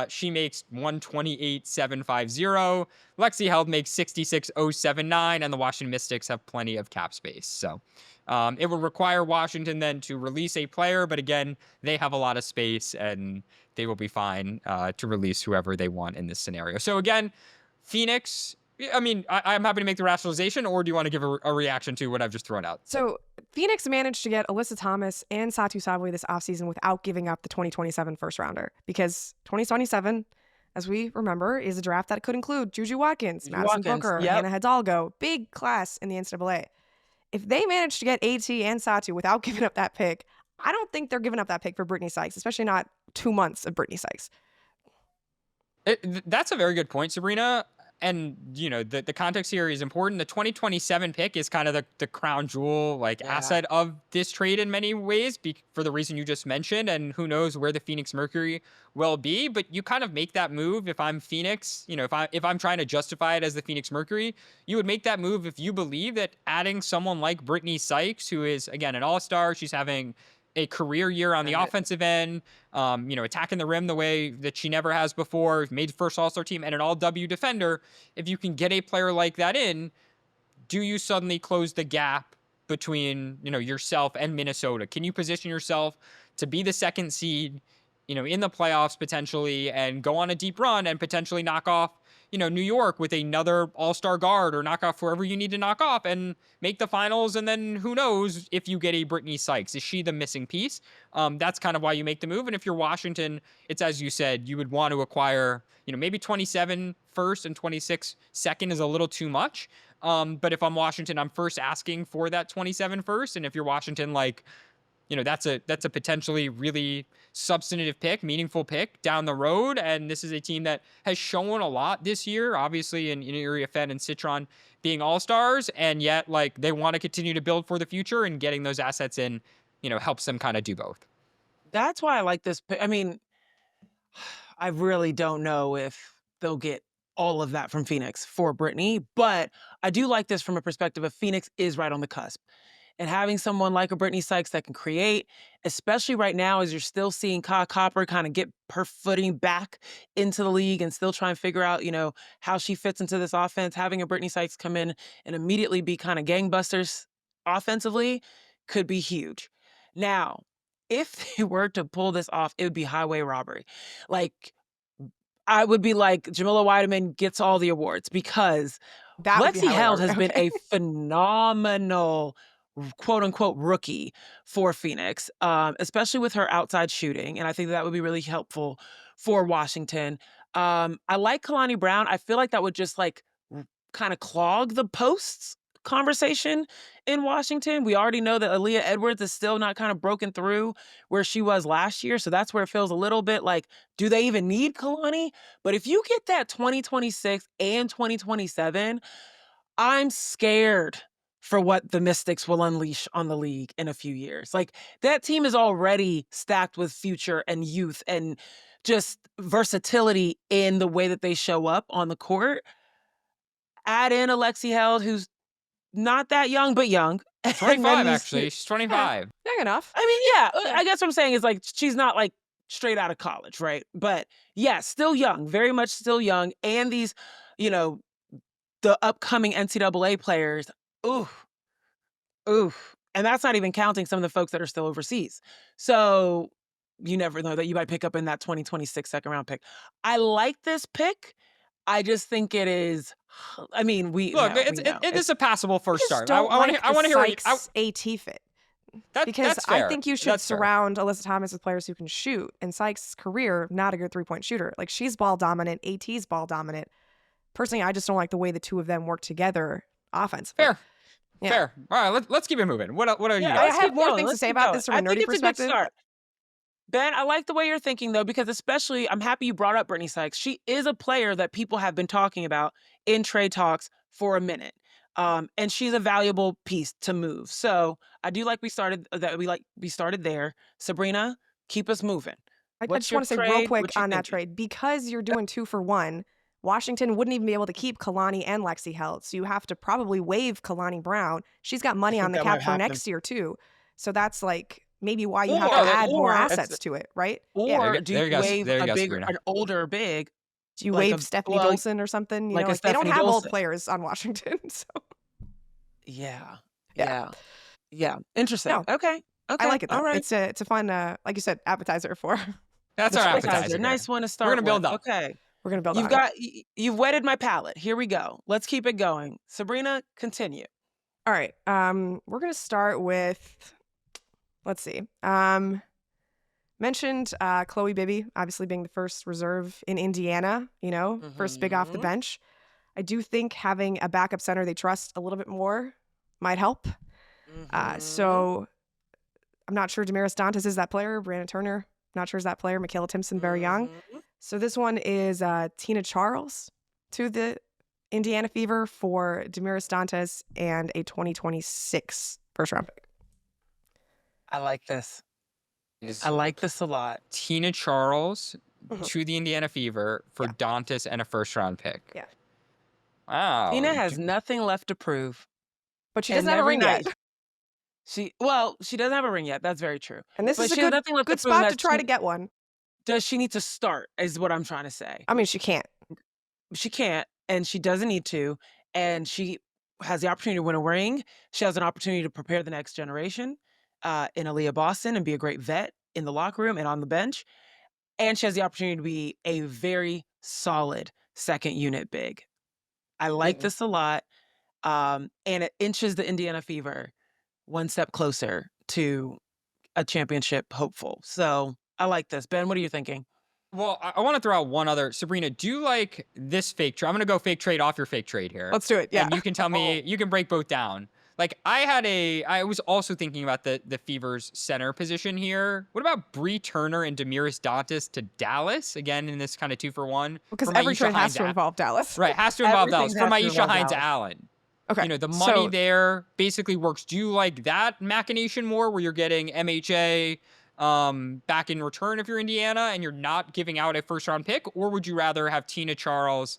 she makes $128,750. Lexi Held makes $66,079, and the Washington Mystics have plenty of cap space. So it would require Washington then to release a player, but again, they have a lot of space and they will be fine to release whoever they want in this scenario. So again, Phoenix, I mean, I'm happy to make the rationalization, or do you want to give a reaction to what I've just thrown out? So Phoenix managed to get Alyssa Thomas and Satu Sabwe this offseason without giving up the 2027 first rounder, because 2027, as we remember, is a draft that could include Juju Watkins, Madison Booker, Hannah Hidalgo, big class in the NCAA. If they manage to get AT and Satu without giving up that pick, I don't think they're giving up that pick for Brittany Sykes, especially not 2 months of Brittany Sykes. That's a very good point, Sabreena. And, you know, the context here is important. The 2027 pick is kind of the crown jewel, asset of this trade in many ways for the reason you just mentioned. And who knows where the Phoenix Mercury will be. But you kind of make that move if I'm Phoenix. You know, if I'm trying to justify it as the Phoenix Mercury, you would make that move if you believe that adding someone like Brittany Sykes, who is, again, an all-star, she's having a career year on the offensive end, attacking the rim the way that she never has before, made the first All-Star team, and an all-W defender. If you can get a player like that in, do you suddenly close the gap between, yourself and Minnesota? Can you position yourself to be the second seed, in the playoffs potentially, and go on a deep run and potentially knock off, New York with another all-star guard, or knock off whoever you need to knock off and make the finals? And then who knows if you get a Brittany Sykes? Is she the missing piece? That's kind of why you make the move. And if you're Washington, it's as you said, you would want to acquire, maybe 27 first and 26 second is a little too much. But if I'm Washington, I'm first asking for that 27 first. And if you're Washington, that's a potentially really substantive pick, meaningful pick down the road. And this is a team that has shown a lot this year, obviously, in Uriah Fenn and Citron being all-stars. And yet, they want to continue to build for the future, and getting those assets in, helps them kind of do both. That's why I like this pick. I mean, I really don't know if they'll get all of that from Phoenix for Brittany, but I do like this from a perspective of Phoenix is right on the cusp. And having someone like a Brittany Sykes that can create, especially right now as you're still seeing Ka Copper kind of get her footing back into the league and still try and figure out, how she fits into this offense, having a Brittany Sykes come in and immediately be kind of gangbusters offensively could be huge. Now, if they were to pull this off, it would be highway robbery. I would be like, Jamila Weideman gets all the awards, because Lexi Held has been a phenomenal quote unquote rookie for Phoenix, especially with her outside shooting. And I think that would be really helpful for Washington. I like Kalani Brown. I feel like that would just kind of clog the posts conversation in Washington. We already know that Aaliyah Edwards is still not kind of broken through where she was last year. So that's where it feels a little bit like, do they even need Kalani? But if you get that 2026 and 2027, I'm scared for what the Mystics will unleash on the league in a few years. That team is already stacked with future and youth and just versatility in the way that they show up on the court. Add in Alexi Held, who's not that young, but young. 25, actually. She's 25. Yeah, young enough. I mean, yeah, I guess what I'm saying is she's not straight out of college, right? But yeah, still young, very much still young. And these, the upcoming NCAA players, oof, oof. And that's not even counting some of the folks that are still overseas. So you never know that you might pick up in that 2026 second round pick. I like this pick. I just think it is. I mean, we Look, know, it is a passable I first just start. don't like I want to hear what you, Sykes AT fit. Because that's I fair. think you should That's fair. surround Alyssa Thomas with players who can shoot. And Sykes' career, not a good 3-point shooter. Like, she's ball dominant, AT's ball dominant. Personally, I just don't like the way the two of them work together offensively. Fair. Yeah. Fair. All right, let's keep it moving. What do you Yeah, got? I let's have keep more going. things to Let's say keep about going. this from a I think nerdy it's a good perspective. start. Ben, I like the way you're thinking, though, because especially I'm happy you brought up Brittany Sykes. She is a player that people have been talking about in trade talks for a minute. And she's a valuable piece to move. So I do like we started there. Sabreena, keep us moving. I What's just your want to say real trade? quick What you on that thinking? trade, because you're doing 2 for 1, Washington wouldn't even be able to keep Kalani and Lexi held. So you have to probably waive Kalani Brown. She's got money think on the that cap might for happen. next year too. So that's like maybe why you have Or- to add more or- assets to it, right? Yeah. Or do There you you go, wave there you a go, bigger, Sabreena. an older big? Do you like waive Stephanie Dolson or something? You like know, a like they don't Stephanie have old Dolson. players on Washington. So Yeah. Yeah. Interesting. No, Okay. I like it though. All right. It's a fun, like you said, appetizer for. That's the our choices. appetizer. here. Nice one to start. We're gonna build with. up. Okay. We're gonna build on it. You've whetted my palate. Here we go. Let's keep it going. Sabreena, continue. All right. We're gonna start with, let's see. Mentioned Chloe Bibby, obviously being the first reserve in Indiana. You know, first big off the Mhm. bench. I do think having a backup center they trust a little bit more might help. Mhm. So I'm not sure Damaris Dantas is that player. Brandon Turner, not sure is that player. Michaela Timpson, very young. Mhm. So this one is Tina Charles to the Indiana Fever for Damaris Dantas and a 2026 first round pick. I like this. Is I like this a lot. Tina Charles Mhm. to the Indiana Fever for Yeah. Dantas and a first round pick. Yeah. Wow. Tina has nothing left to prove. But she And doesn't have a every ring yet. night- she doesn't have a ring yet. That's very true. And this But is a she has good, nothing left to good prove spot that to try she- to get one. Does she need to start? Is what I'm trying to say. I mean, she can't. She can't, and she doesn't need to, and she has the opportunity to win a ring. She has an opportunity to prepare the next generation in Aaliyah Boston and be a great vet in the locker room and on the bench. And she has the opportunity to be a very solid second unit big. I like this a lot. And it inches the Indiana Fever one step closer to a championship hopeful. So I like this. Ben, what are you thinking? Well, I want to throw out one other. Sabreena, do you like this fake trade? I'm going to go fake trade off your fake trade here. Let's do it. Yeah. And you can tell me, you can break both down. Like I was also thinking about the Fever's center position here. What about Bree Turner and Damaris Dantas to Dallas? Again, in this kind of 2 for 1. Because for every Maisha trade has Hines to involve Dallas. Right, has to involve Everything Dallas. For has to Maisha involve Hines Dallas. Allen. Okay. You know, the money so, there basically works. Do you like that machination more where you're getting MHA back in return if you're Indiana and you're not giving out a first round pick? Or would you rather have Tina Charles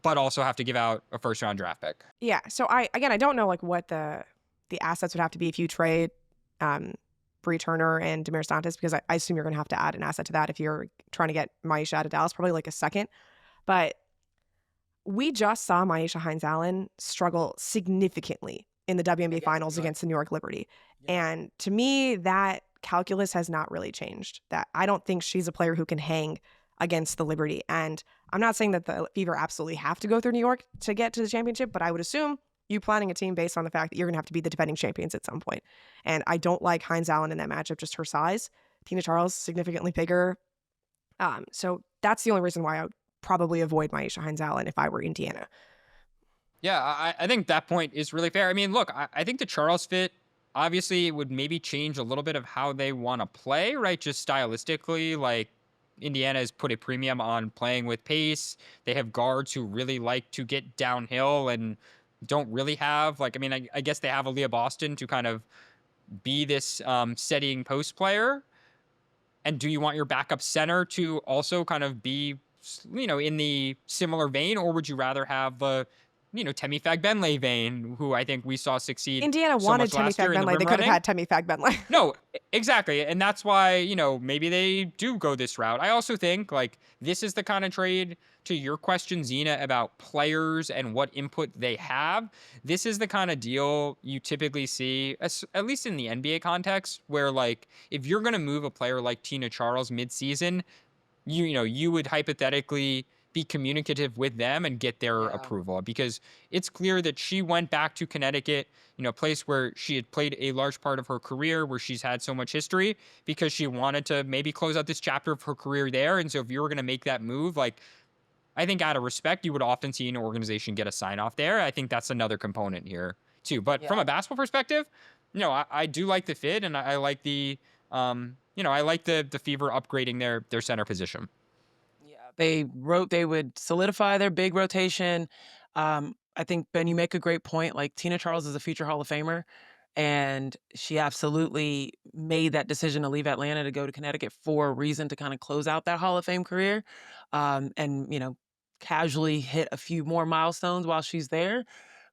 but also have to give out a first round draft pick? Yeah. So I don't know like what the assets would have to be if you trade Bree Turner and Damaris Dantas, because I assume you're going to have to add an asset to that if you're trying to get Maisha out of Dallas, probably like a second. But we just saw Maisha Hines Allen struggle significantly in the WNBA finals against the New York Liberty. Yeah. And to me, that calculus has not really changed. That I don't think she's a player who can hang against the Liberty. And I'm not saying that the Fever absolutely have to go through New York to get to the championship, but I would assume you planning a team based on the fact that you're going to have to be the defending champions at some point. And I don't like Hines Allen in that matchup, just her size. Tina Charles, significantly bigger. So that's the only reason why I would probably avoid Maisha Hines Allen if I were Indiana. Yeah, I think that point is really fair. I mean, look, I think the Charles fit obviously would maybe change a little bit of how they want to play, right? Just stylistically, like Indiana has put a premium on playing with pace. They have guards who really like to get downhill and don't really have, like, I mean, I guess they have Aaliyah Boston to kind of be this steadying post player. And do you want your backup center to also kind of be, you know, in the similar vein, or would you rather have Temi Fagbenley, who I think we saw succeed Indiana so wanted much Temi last year in the Fagbenley. They rim could have running. had Temi Fagbenley. No, exactly. And that's why, maybe they do go this route. I also think like this is the kind of trade, to your question, Zena, about players and what input they have. This is the kind of deal you typically see, at least in the NBA context, where like if you're going to move a player like Tina Charles midseason, you would hypothetically be communicative with them and get their Yeah. approval, because it's clear that she went back to Connecticut, a place where she had played a large part of her career, where she's had so much history, because she wanted to maybe close out this chapter of her career there. And so if you were going to make that move, like, I think out of respect, you would often see an organization get a sign off there. I think that's another component here too. But from Yeah. a basketball perspective, I do like the fit, and I like I like the Fever upgrading their center position. Yeah, they would solidify their big rotation. I think, Ben, you make a great point. Like, Tina Charles is a future Hall of Famer, and she absolutely made that decision to leave Atlanta to go to Connecticut for a reason, to kind of close out that Hall of Fame career, and casually hit a few more milestones while she's there.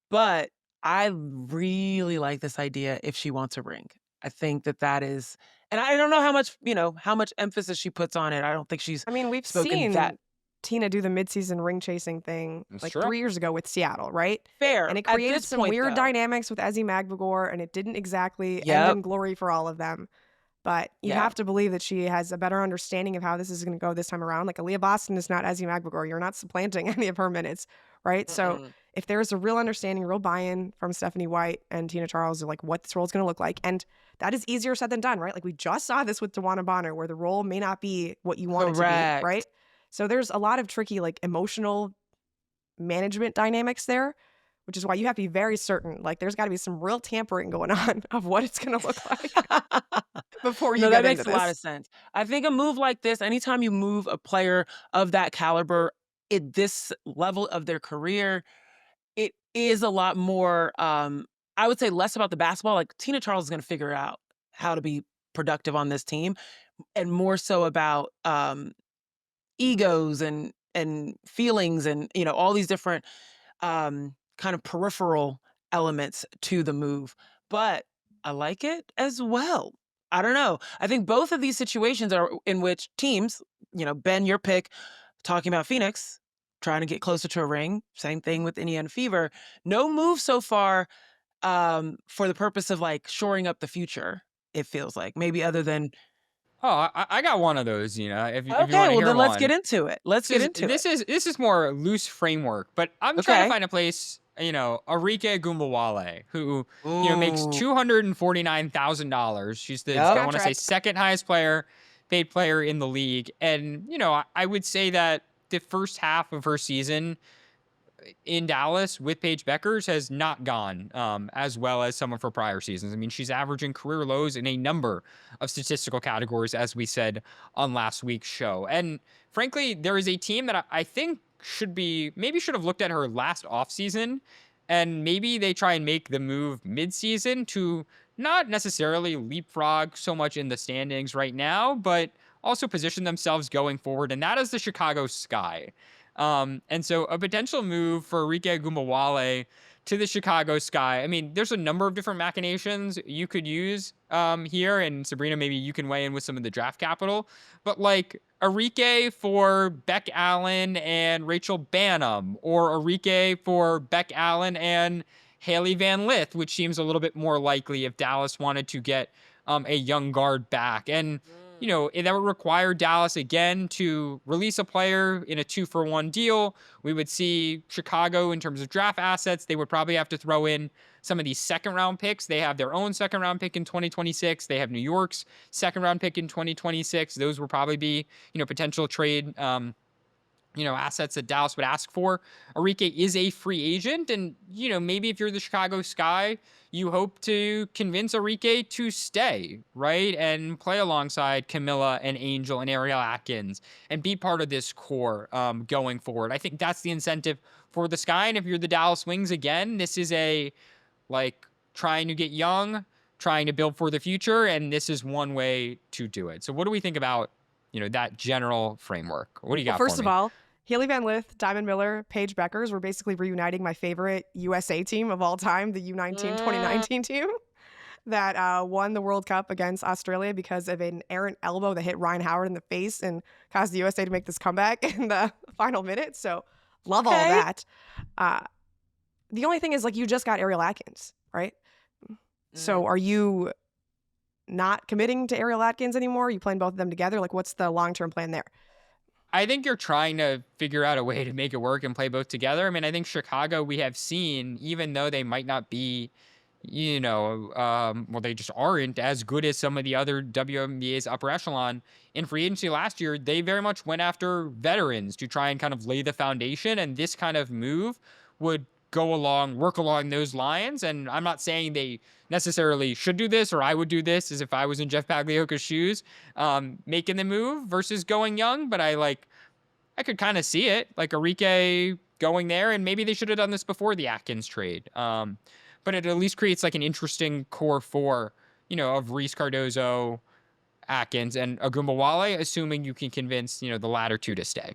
But I really like this idea if she wants a ring. I think that is, and I don't know how much emphasis she puts on it. I don't think she's I mean, we've spoken seen that Tina do the midseason ring chasing thing That's like true. 3 years ago with Seattle, right? fair And it at created this some point, weird though. dynamics with Ezzy Magbagor, and it didn't exactly end Yep. in glory for all of them. But you Yeah. have to believe that she has a better understanding of how this is going to go this time around. Like, Aaliyah Boston is not Ezzy Magbagor. You're not supplanting any of her minutes, right? So Mm-mm. if there's a real understanding, real buy-in from Stephanie White and Tina Charles of like what this role is going to look like, and that is easier said than done, right? Like, we just saw this with DeWanna Bonner, where the role may not be what you want it to be, right? Correct. So there's a lot of tricky like emotional management dynamics there, which is why you have to be very certain. Like, there's got to be some real tampering going on of what it's going to look like before you No, get that makes into a lot this. of sense. I think a move like this, anytime you move a player of that caliber at this level of their career, it is a lot more, I would say less about the basketball. Like, Tina Charles is gonna figure out how to be productive on this team, and more so about, egos and feelings and, all these different, kind of peripheral elements to the move. But I like it as well. I don't know. I think both of these situations are in which teams, Ben, your pick, talking about Phoenix, trying to get closer to a ring. Same thing with Indiana Fever. No move so far, for the purpose of like shoring up the future. It feels like, maybe other than, Oh, I got one of those, if you okay, want to well hear then let's get one. into it. Let's get into it. This is more loose framework, but I'm trying to Okay. find a place, Arike Ogunbowale, who, makes Ooh. $249,000. She's the, Yep. I want to say, Contract. second highest paid player in the league. And, I would say that the first half of her season in Dallas with Paige Beckers has not gone as well as some of her prior seasons. I mean, she's averaging career lows in a number of statistical categories, as we said on last week's show. And frankly, there is a team that I think should have looked at her last offseason, and maybe they try and make the move midseason to not necessarily leapfrog so much in the standings right now, but also position themselves going forward. And that is the Chicago Sky. And so a potential move for Arike Ogunbowale to the Chicago Sky. I mean, there's a number of different machinations you could use here. And Sabreena, maybe you can weigh in with some of the draft capital. But like Arike for Beck Allen and Rachel Bannum, or Arike for Beck Allen and Haley Van Lith, which seems a little bit more likely if Dallas wanted to get a young guard back. And that would require Dallas again to release a player in a 2-for-1 deal. We would see Chicago, in terms of draft assets, they would probably have to throw in some of these second round picks. They have their own second round pick in 2026. They have New York's second round pick in 2026. Those will probably be, potential trade assets that Dallas would ask for. Arike is a free agent, and, maybe if you're the Chicago Sky, you hope to convince Arike to stay, right? And play alongside Camilla and Angel and Ariel Atkins and be part of this core going forward. I think that's the incentive for the Sky. And if you're the Dallas Wings, again, this is trying to get young, trying to build for the future, and this is one way to do it. So what do we think about, that general framework? What do you got Well, first for of me? all, Haley Van Lith, Diamond Miller, Paige Beckers were basically reuniting my favorite USA team of all time, the U19 2019 team that won the World Cup against Australia because of an errant elbow that hit Ryan Howard in the face and caused the USA to make this comeback in the final minute. So love all of Okay. that. The only thing is, like, you just got Ariel Atkins, right? So are you not committing to Ariel Atkins anymore? Are you playing both of them together? Like, what's the long-term plan there? I think you're trying to figure out a way to make it work and play both together. I mean, I think Chicago, we have seen, even though they might not be, well, they just aren't as good as some of the other WNBA's upper echelon in free agency last year. They very much went after veterans to try and kind of lay the foundation. And this kind of move would work along those lines. And I'm not saying they necessarily should do this, or I would do this as if I was in Jeff Pagliocca's shoes, making the move versus going young. But I could kind of see it, like Arike going there, and maybe they should have done this before the Atkins trade. But it at least creates like an interesting core four, of Reese Cardozo, Atkins, and Ogunbowale, assuming you can convince, the latter two to stay.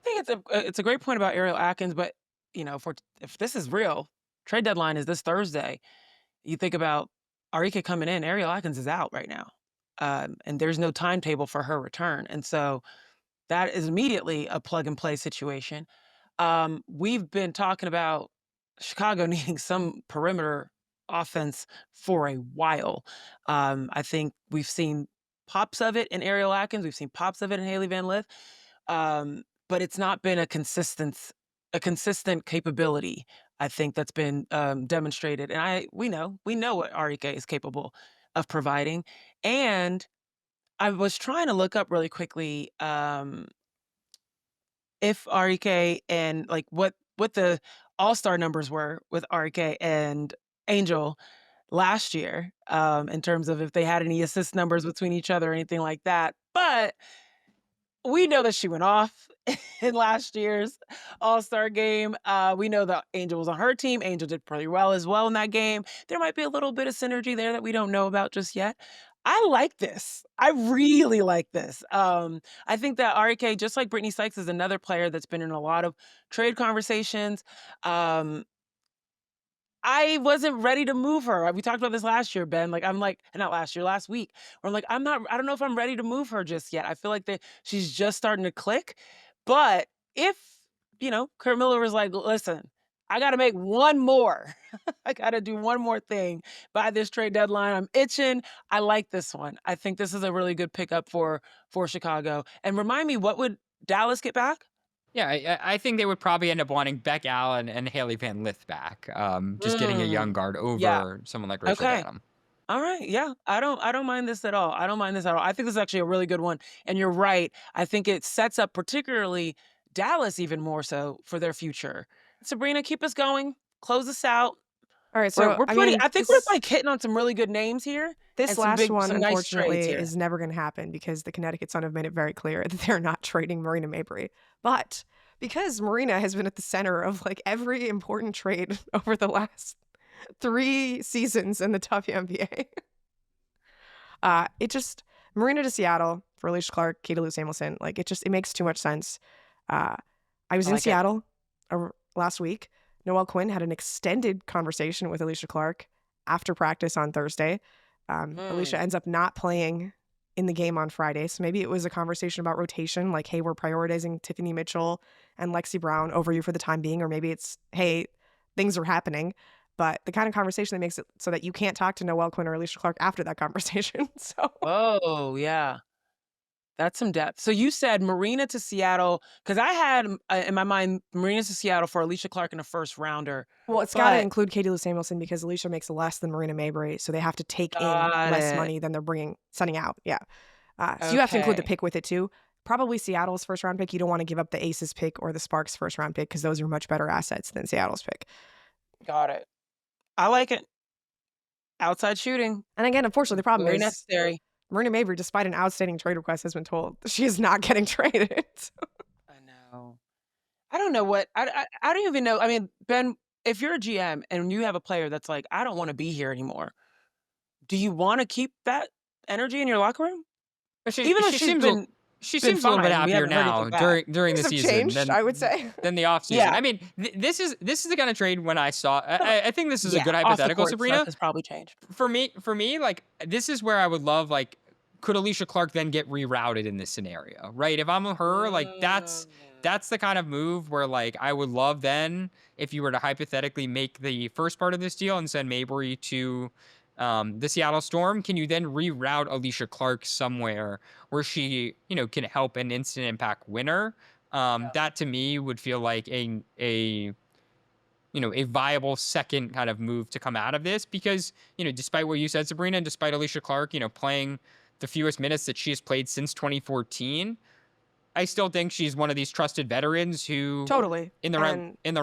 I think it's a great point about Ariel Atkins, but if this is real, trade deadline is this Thursday. You think about Arike coming in, Ariel Atkins is out right now, and there's no timetable for her return, and so that is immediately a plug and play situation. We've been talking about Chicago needing some perimeter offense for a while. I think we've seen pops of it in Ariel Atkins. We've seen pops of it in Haley Van Lith. But it's not been a consistent capability, I think, that's been demonstrated. And we know what Arike is capable of providing. And I was trying to look up really quickly if Arike and like what the all-star numbers were with Arike and Angel last year, in terms of if they had any assist numbers between each other or anything like that. But we know that she went off in last year's All-Star game. We know that Angel was on her team. Angel did pretty well as well in that game. There might be a little bit of synergy there that we don't know about just yet. I like this. I really like this. I think that Arike, just like Brittany Sykes, is another player that's been in a lot of trade conversations. I wasn't ready to move her. We talked about this last year, Ben. Like, not last year, last week. Where I'm like, I don't know if I'm ready to move her just yet. I feel like she's just starting to click. But if, Kurt Miller was like, listen, I got to make one more. I got to do one more thing by this trade deadline. I'm itching. I like this one. I think this is a really good pickup for Chicago. And remind me, what would Dallas get back? Yeah, I think they would probably end up wanting Beck Allen and Haley Van Lith back. Just getting a young guard over someone like Rachel Okay. Banham. All right. Yeah. I don't mind this at all. I don't mind this at all. I think this is actually a really good one. And you're right. I think it sets up particularly Dallas even more so for their future. Sabreena, keep us going. Close us out. All right, so We're pretty. I think we're like hitting on some really good names here. This and some last one, some nice trades unfortunately, here. is never going to happen because the Connecticut Sun have made it very clear that they're not trading Marina Mabrey. But because Marina has been at the center of like every important trade over the last 3 seasons in the WNBA, Marina to Seattle for Alicia Clark, Katie Lou Samuelson, like it makes too much sense. I was in Seattle last week. Noelle Quinn had an extended conversation with Alicia Clark after practice on Thursday. Alicia ends up not playing in the game on Friday. So maybe it was a conversation about rotation, like, hey, we're prioritizing Tiffany Mitchell and Lexi Brown over you for the time being. Or maybe it's, hey, things are happening. But the kind of conversation that makes it so that you can't talk to Noelle Quinn or Alicia Clark after that conversation. So, oh, yeah. That's some depth. So you said Marina to Seattle, because I had in my mind Marina to Seattle for Alicia Clark in a first rounder. Well, it's got to include Katie Lou Samuelson because Alicia makes less than Marina Mabrey, so they have to take in less money than they're sending out. Yeah. So you have to include the pick with it too. Probably Seattle's first round pick. You don't want to give up the Aces pick or the Sparks first round pick because those are much better assets than Seattle's pick. Got it. I like it. Outside shooting. And again, unfortunately, the problem very is necessary. Marina Mabrey, despite an outstanding trade request, has been told she is not getting traded. I know. I don't know what I don't even know. I mean, Ben, if you're a GM and you have a player that's like, I don't want to be here anymore, do you want to keep that energy in your locker room? Even though She been seems a little bit fine. We happier haven't heard now anything bad. during the Things have season changed, I would say. than the offseason. Yeah. I mean, this is the kind of trade when I saw. I think this is a Yeah, good off the hypothetical, court Sabreena. stuff has probably changed. For me, like this is where I would love like, could Alicia Clark then get rerouted in this scenario, right? If I'm her, like that's the kind of move where like I would love then if you were to hypothetically make the first part of this deal and send Mabrey to the Seattle Storm, can you then reroute Alicia Clark somewhere where she, you know, can help an instant impact winner? That to me would feel like a viable second kind of move to come out of this, because, you know, despite what you said, Sabreena, and despite Alicia Clark, you know, playing the fewest minutes that she has played since 2014, I still think she's one of these trusted veterans who Totally. in the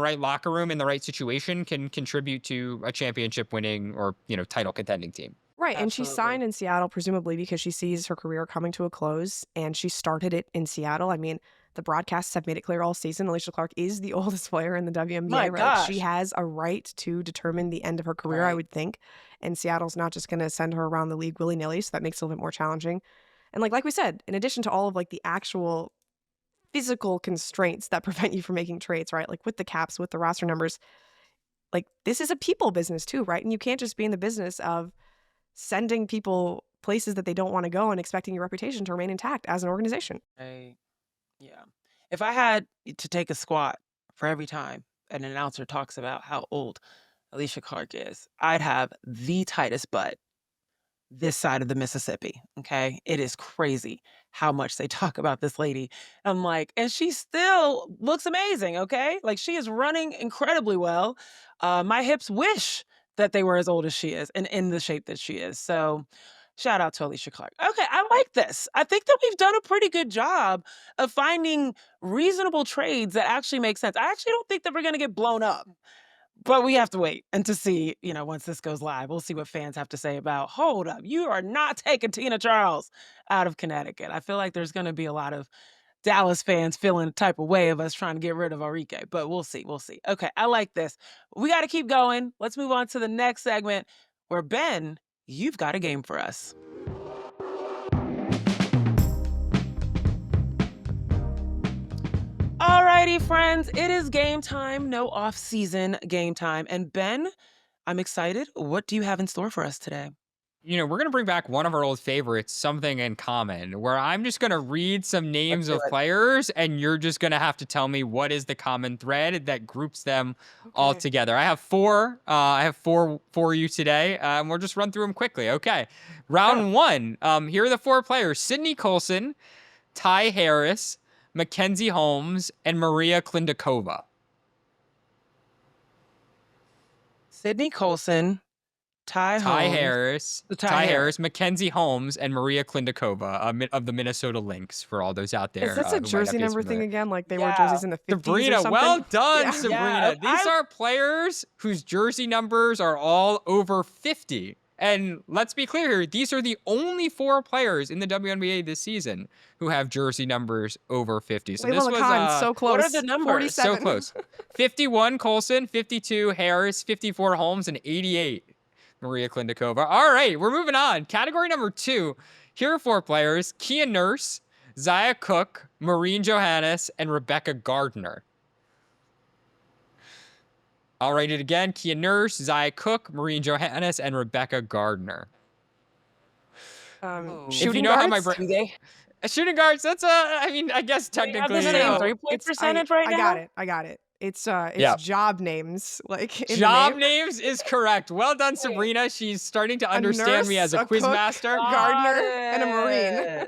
right locker room, in the right situation, can contribute to a championship winning or, you know, title contending team. Right, and she Absolutely. signed in Seattle presumably because she sees her career coming to a close, and she started it in Seattle. I mean, the broadcasts have made it clear all season Alicia Clark is the oldest player in the WNBA. My right? gosh. She has a right to determine the end of her career, I Right. would think. And Seattle's not just going to send her around the league willy-nilly, so that makes it a little bit more challenging. And like we said, in addition to all of like the actual physical constraints that prevent you from making trades, right? Like with the caps, with the roster numbers, like this is a people business too, right? And you can't just be in the business of sending people places that they don't want to go and expecting your reputation to remain intact as an organization. Yeah. If I had to take a squat for every time an announcer talks about how old Alicia Clark is, I'd have the tightest butt this side of the Mississippi. Okay. It is crazy how much they talk about this lady. I'm like, and she still looks amazing. Okay. Like she is running incredibly well. My hips wish that they were as old as she is and in the shape that she is. So shout out to Alicia Clark. Okay. I like this. I think that we've done a pretty good job of finding reasonable trades that actually make sense. I actually don't think that we're going to get blown up. But we have to wait and to see, you know, once this goes live, we'll see what fans have to say about, hold up, you are not taking Tina Charles out of Connecticut. I feel like there's going to be a lot of Dallas fans feeling the type of way of us trying to get rid of Arike, but we'll see. We'll see. Okay, I like this. We got to keep going. Let's move on to the next segment where, Ben, you've got a game for us. Alrighty, friends, it is game time. No off-season game time. And Ben, I'm excited. What do you have in store for us today? You know, we're going to bring back one of our old favorites, Something in Common, where I'm just going to read some names do of it. players, and you're just going to have to tell me what is the common thread that groups them all Okay. together. I have four. I have four for you today, and we'll just run through them quickly. Okay. Round one. Here are the four players: Sydney Colson, Ty Harris, Mackenzie Holmes, and Maria Klindikova. Sydney Colson, Ty Harris, Ty Harris. Mackenzie Holmes, and Maria Klindikova of the Minnesota Lynx, for all those out there. Is this a who might not jersey be as number thing familiar. again? Like they wore Yeah. jerseys in the 50s or Sabreena, something? well done, Yeah. Sabreena. Yeah, These are players whose jersey numbers are all over 50. And let's be clear here, these are the only four players in the WNBA this season who have jersey numbers over 50. So this Layla was Khan, so close. What are the numbers? 47. so close. 51 Colson, 52 Harris, 54 Holmes, and 88 Maria Klindikova. All right, we're moving on. Category number 2. Here are four players: Kia Nurse, Zaya Cook, Maureen Johannes, and Rebecca Gardner. I'll write it again: Kia Nurse, Zaya Cook, Maureen Johannes, and Rebecca Gardner. If Shooting you know how my guards? Do they shooting guards, that's I mean, I guess have technically the same No, three-point it's- percentage right I now? got it. It's Yeah. job names, like in the job name. names is correct. Well done, Sabreena. She's starting to understand me as a nurse, quiz cook, master. Gardner, and a Marine.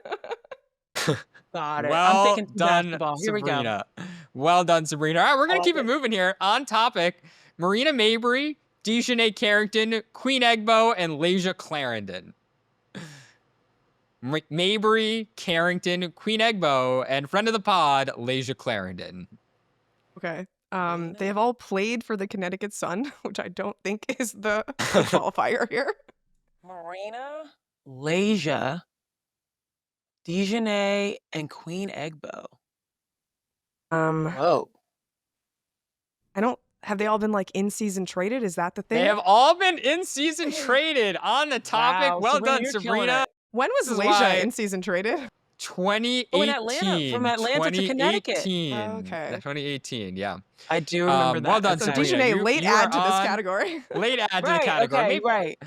Got it. I'm Well thinking done, basketball. Here we go. Sabrina. Well done, Sabrina. All right, we're going to keep it moving here. On topic: Marina Mabrey, DiJonai Carrington, Queen Egbo, and Lasia Clarendon. Mabrey, Carrington, Queen Egbo, and friend of the pod, Lasia Clarendon. Okay. They have all played for the Connecticut Sun, which I don't think is the qualifier here. Marina, Lasia, DiJonai, and Queen Egbo. Whoa. I don't. Have they all been like in season traded? Is that the thing? They have all been in-season traded. On the topic. Wow, well Sabrina, done, you're killing Sabrina. it. When was This is Lasia why- in season traded? 2018. Oh, in Atlanta, from Atlanta to Connecticut. 2018. Okay. 2018, yeah. I do remember that. Well done, Okay. So Sabreena. DiJonai, late You are add to this on- category. Late add to the Right, category. okay, right.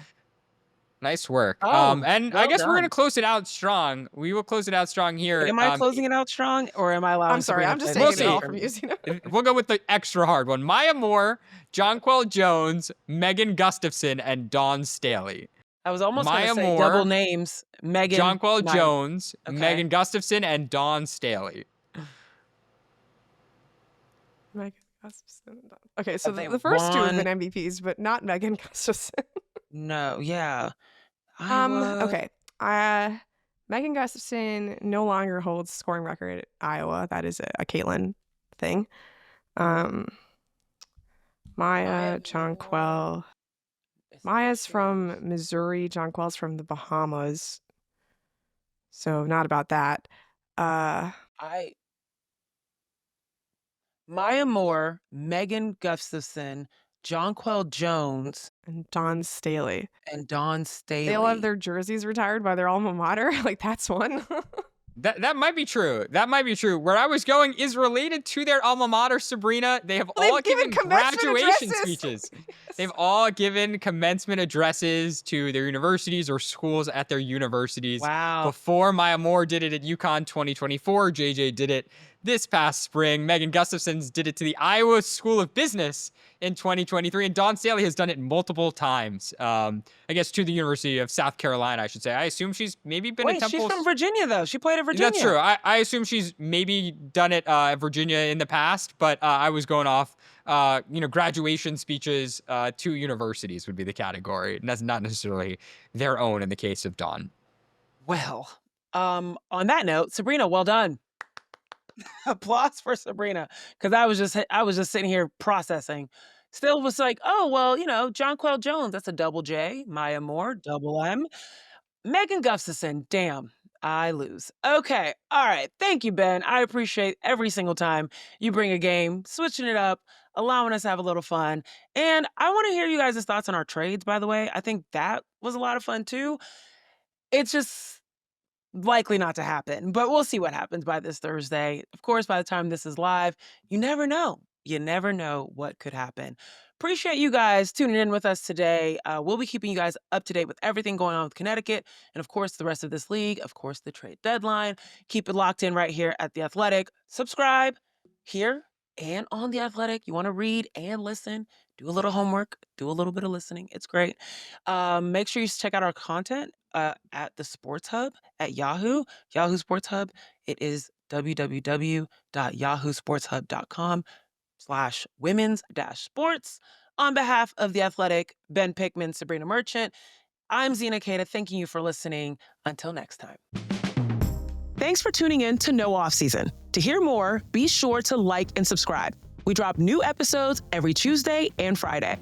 Nice work. Oh, and I well guess we're done. going to close it out strong. We will close it out strong here. Am I closing it out strong, or am I allowing I'm sorry, Sabreena I'm to just play taking the it all game from for you, me? Zena. We'll go with the extra hard one. Maya Moore, Jonquel Jones, Megan Gustafson, and Dawn Staley. I was almost going to Maya say Moore, double names. Megan. Jonquel Maya. Jones, Okay. Megan Gustafson, and Dawn Staley. Megan Gustafson. Okay, so Have they the first two have won? been MVPs, but not Megan Gustafson. No, yeah. Iowa. Okay. Megan Gustafson no longer holds scoring record at Iowa. That is a Caitlin thing. Maya, Jonquel. Maya's from Missouri. Jonquel's from the Bahamas. So not about that. Maya Moore, Megan Gustafson, Jonquel Jones, And Dawn Staley. and Dawn Staley. They all have their jerseys retired by their alma mater. Like, that's one. That might be true. That might be true. Where I was going is related to their alma mater, Sabreena. They have all given graduation speeches. Yes. They've all given commencement addresses to their universities or schools at their universities. Wow. Before Maya Moore did it at UConn 2024, JJ did it this past spring. Megan Gustafson's did it to the Iowa School of Business in 2023, and Dawn Staley has done it multiple times. I guess to the University of South Carolina, I should say. I assume she's maybe been at Temple. She's from Virginia, though. She played at Virginia. That's true. I assume she's maybe done it at Virginia in the past, but I was going off, graduation speeches to universities would be the category. And that's not necessarily their own in the case of Dawn. Well, on that note, Sabreena, well done. Applause for Sabreena, because I was just sitting here processing. Still was like, oh well, Jonquel Jones, that's a double J. Maya Moore, double M. Megan Gustafson, damn, I lose. Okay, all right. Thank you, Ben. I appreciate every single time you bring a game, switching it up, allowing us to have a little fun. And I want to hear you guys' thoughts on our trades, by the way. I think that was a lot of fun too. It's just likely not to happen, but we'll see what happens by this Thursday. Of course, by the time this is live, you never know. You never know what could happen. Appreciate you guys tuning in with us today. We'll be keeping you guys up to date with everything going on with Connecticut and, of course, the rest of this league, of course, the trade deadline. Keep it locked in right here at The Athletic. Subscribe here and on The Athletic. You want to read and listen, do a little homework, do a little bit of listening. It's great. Make sure you check out our content at the Sports Hub at Yahoo Sports Hub. It is www.yahoosportshub.com/women's-sports. On behalf of The Athletic, Ben Pickman, Sabreena Merchant, I'm Zena Kata. Thanking you for listening. Until next time. Thanks for tuning in to No Offseason. To hear more, be sure to like and subscribe. We drop new episodes every Tuesday and Friday.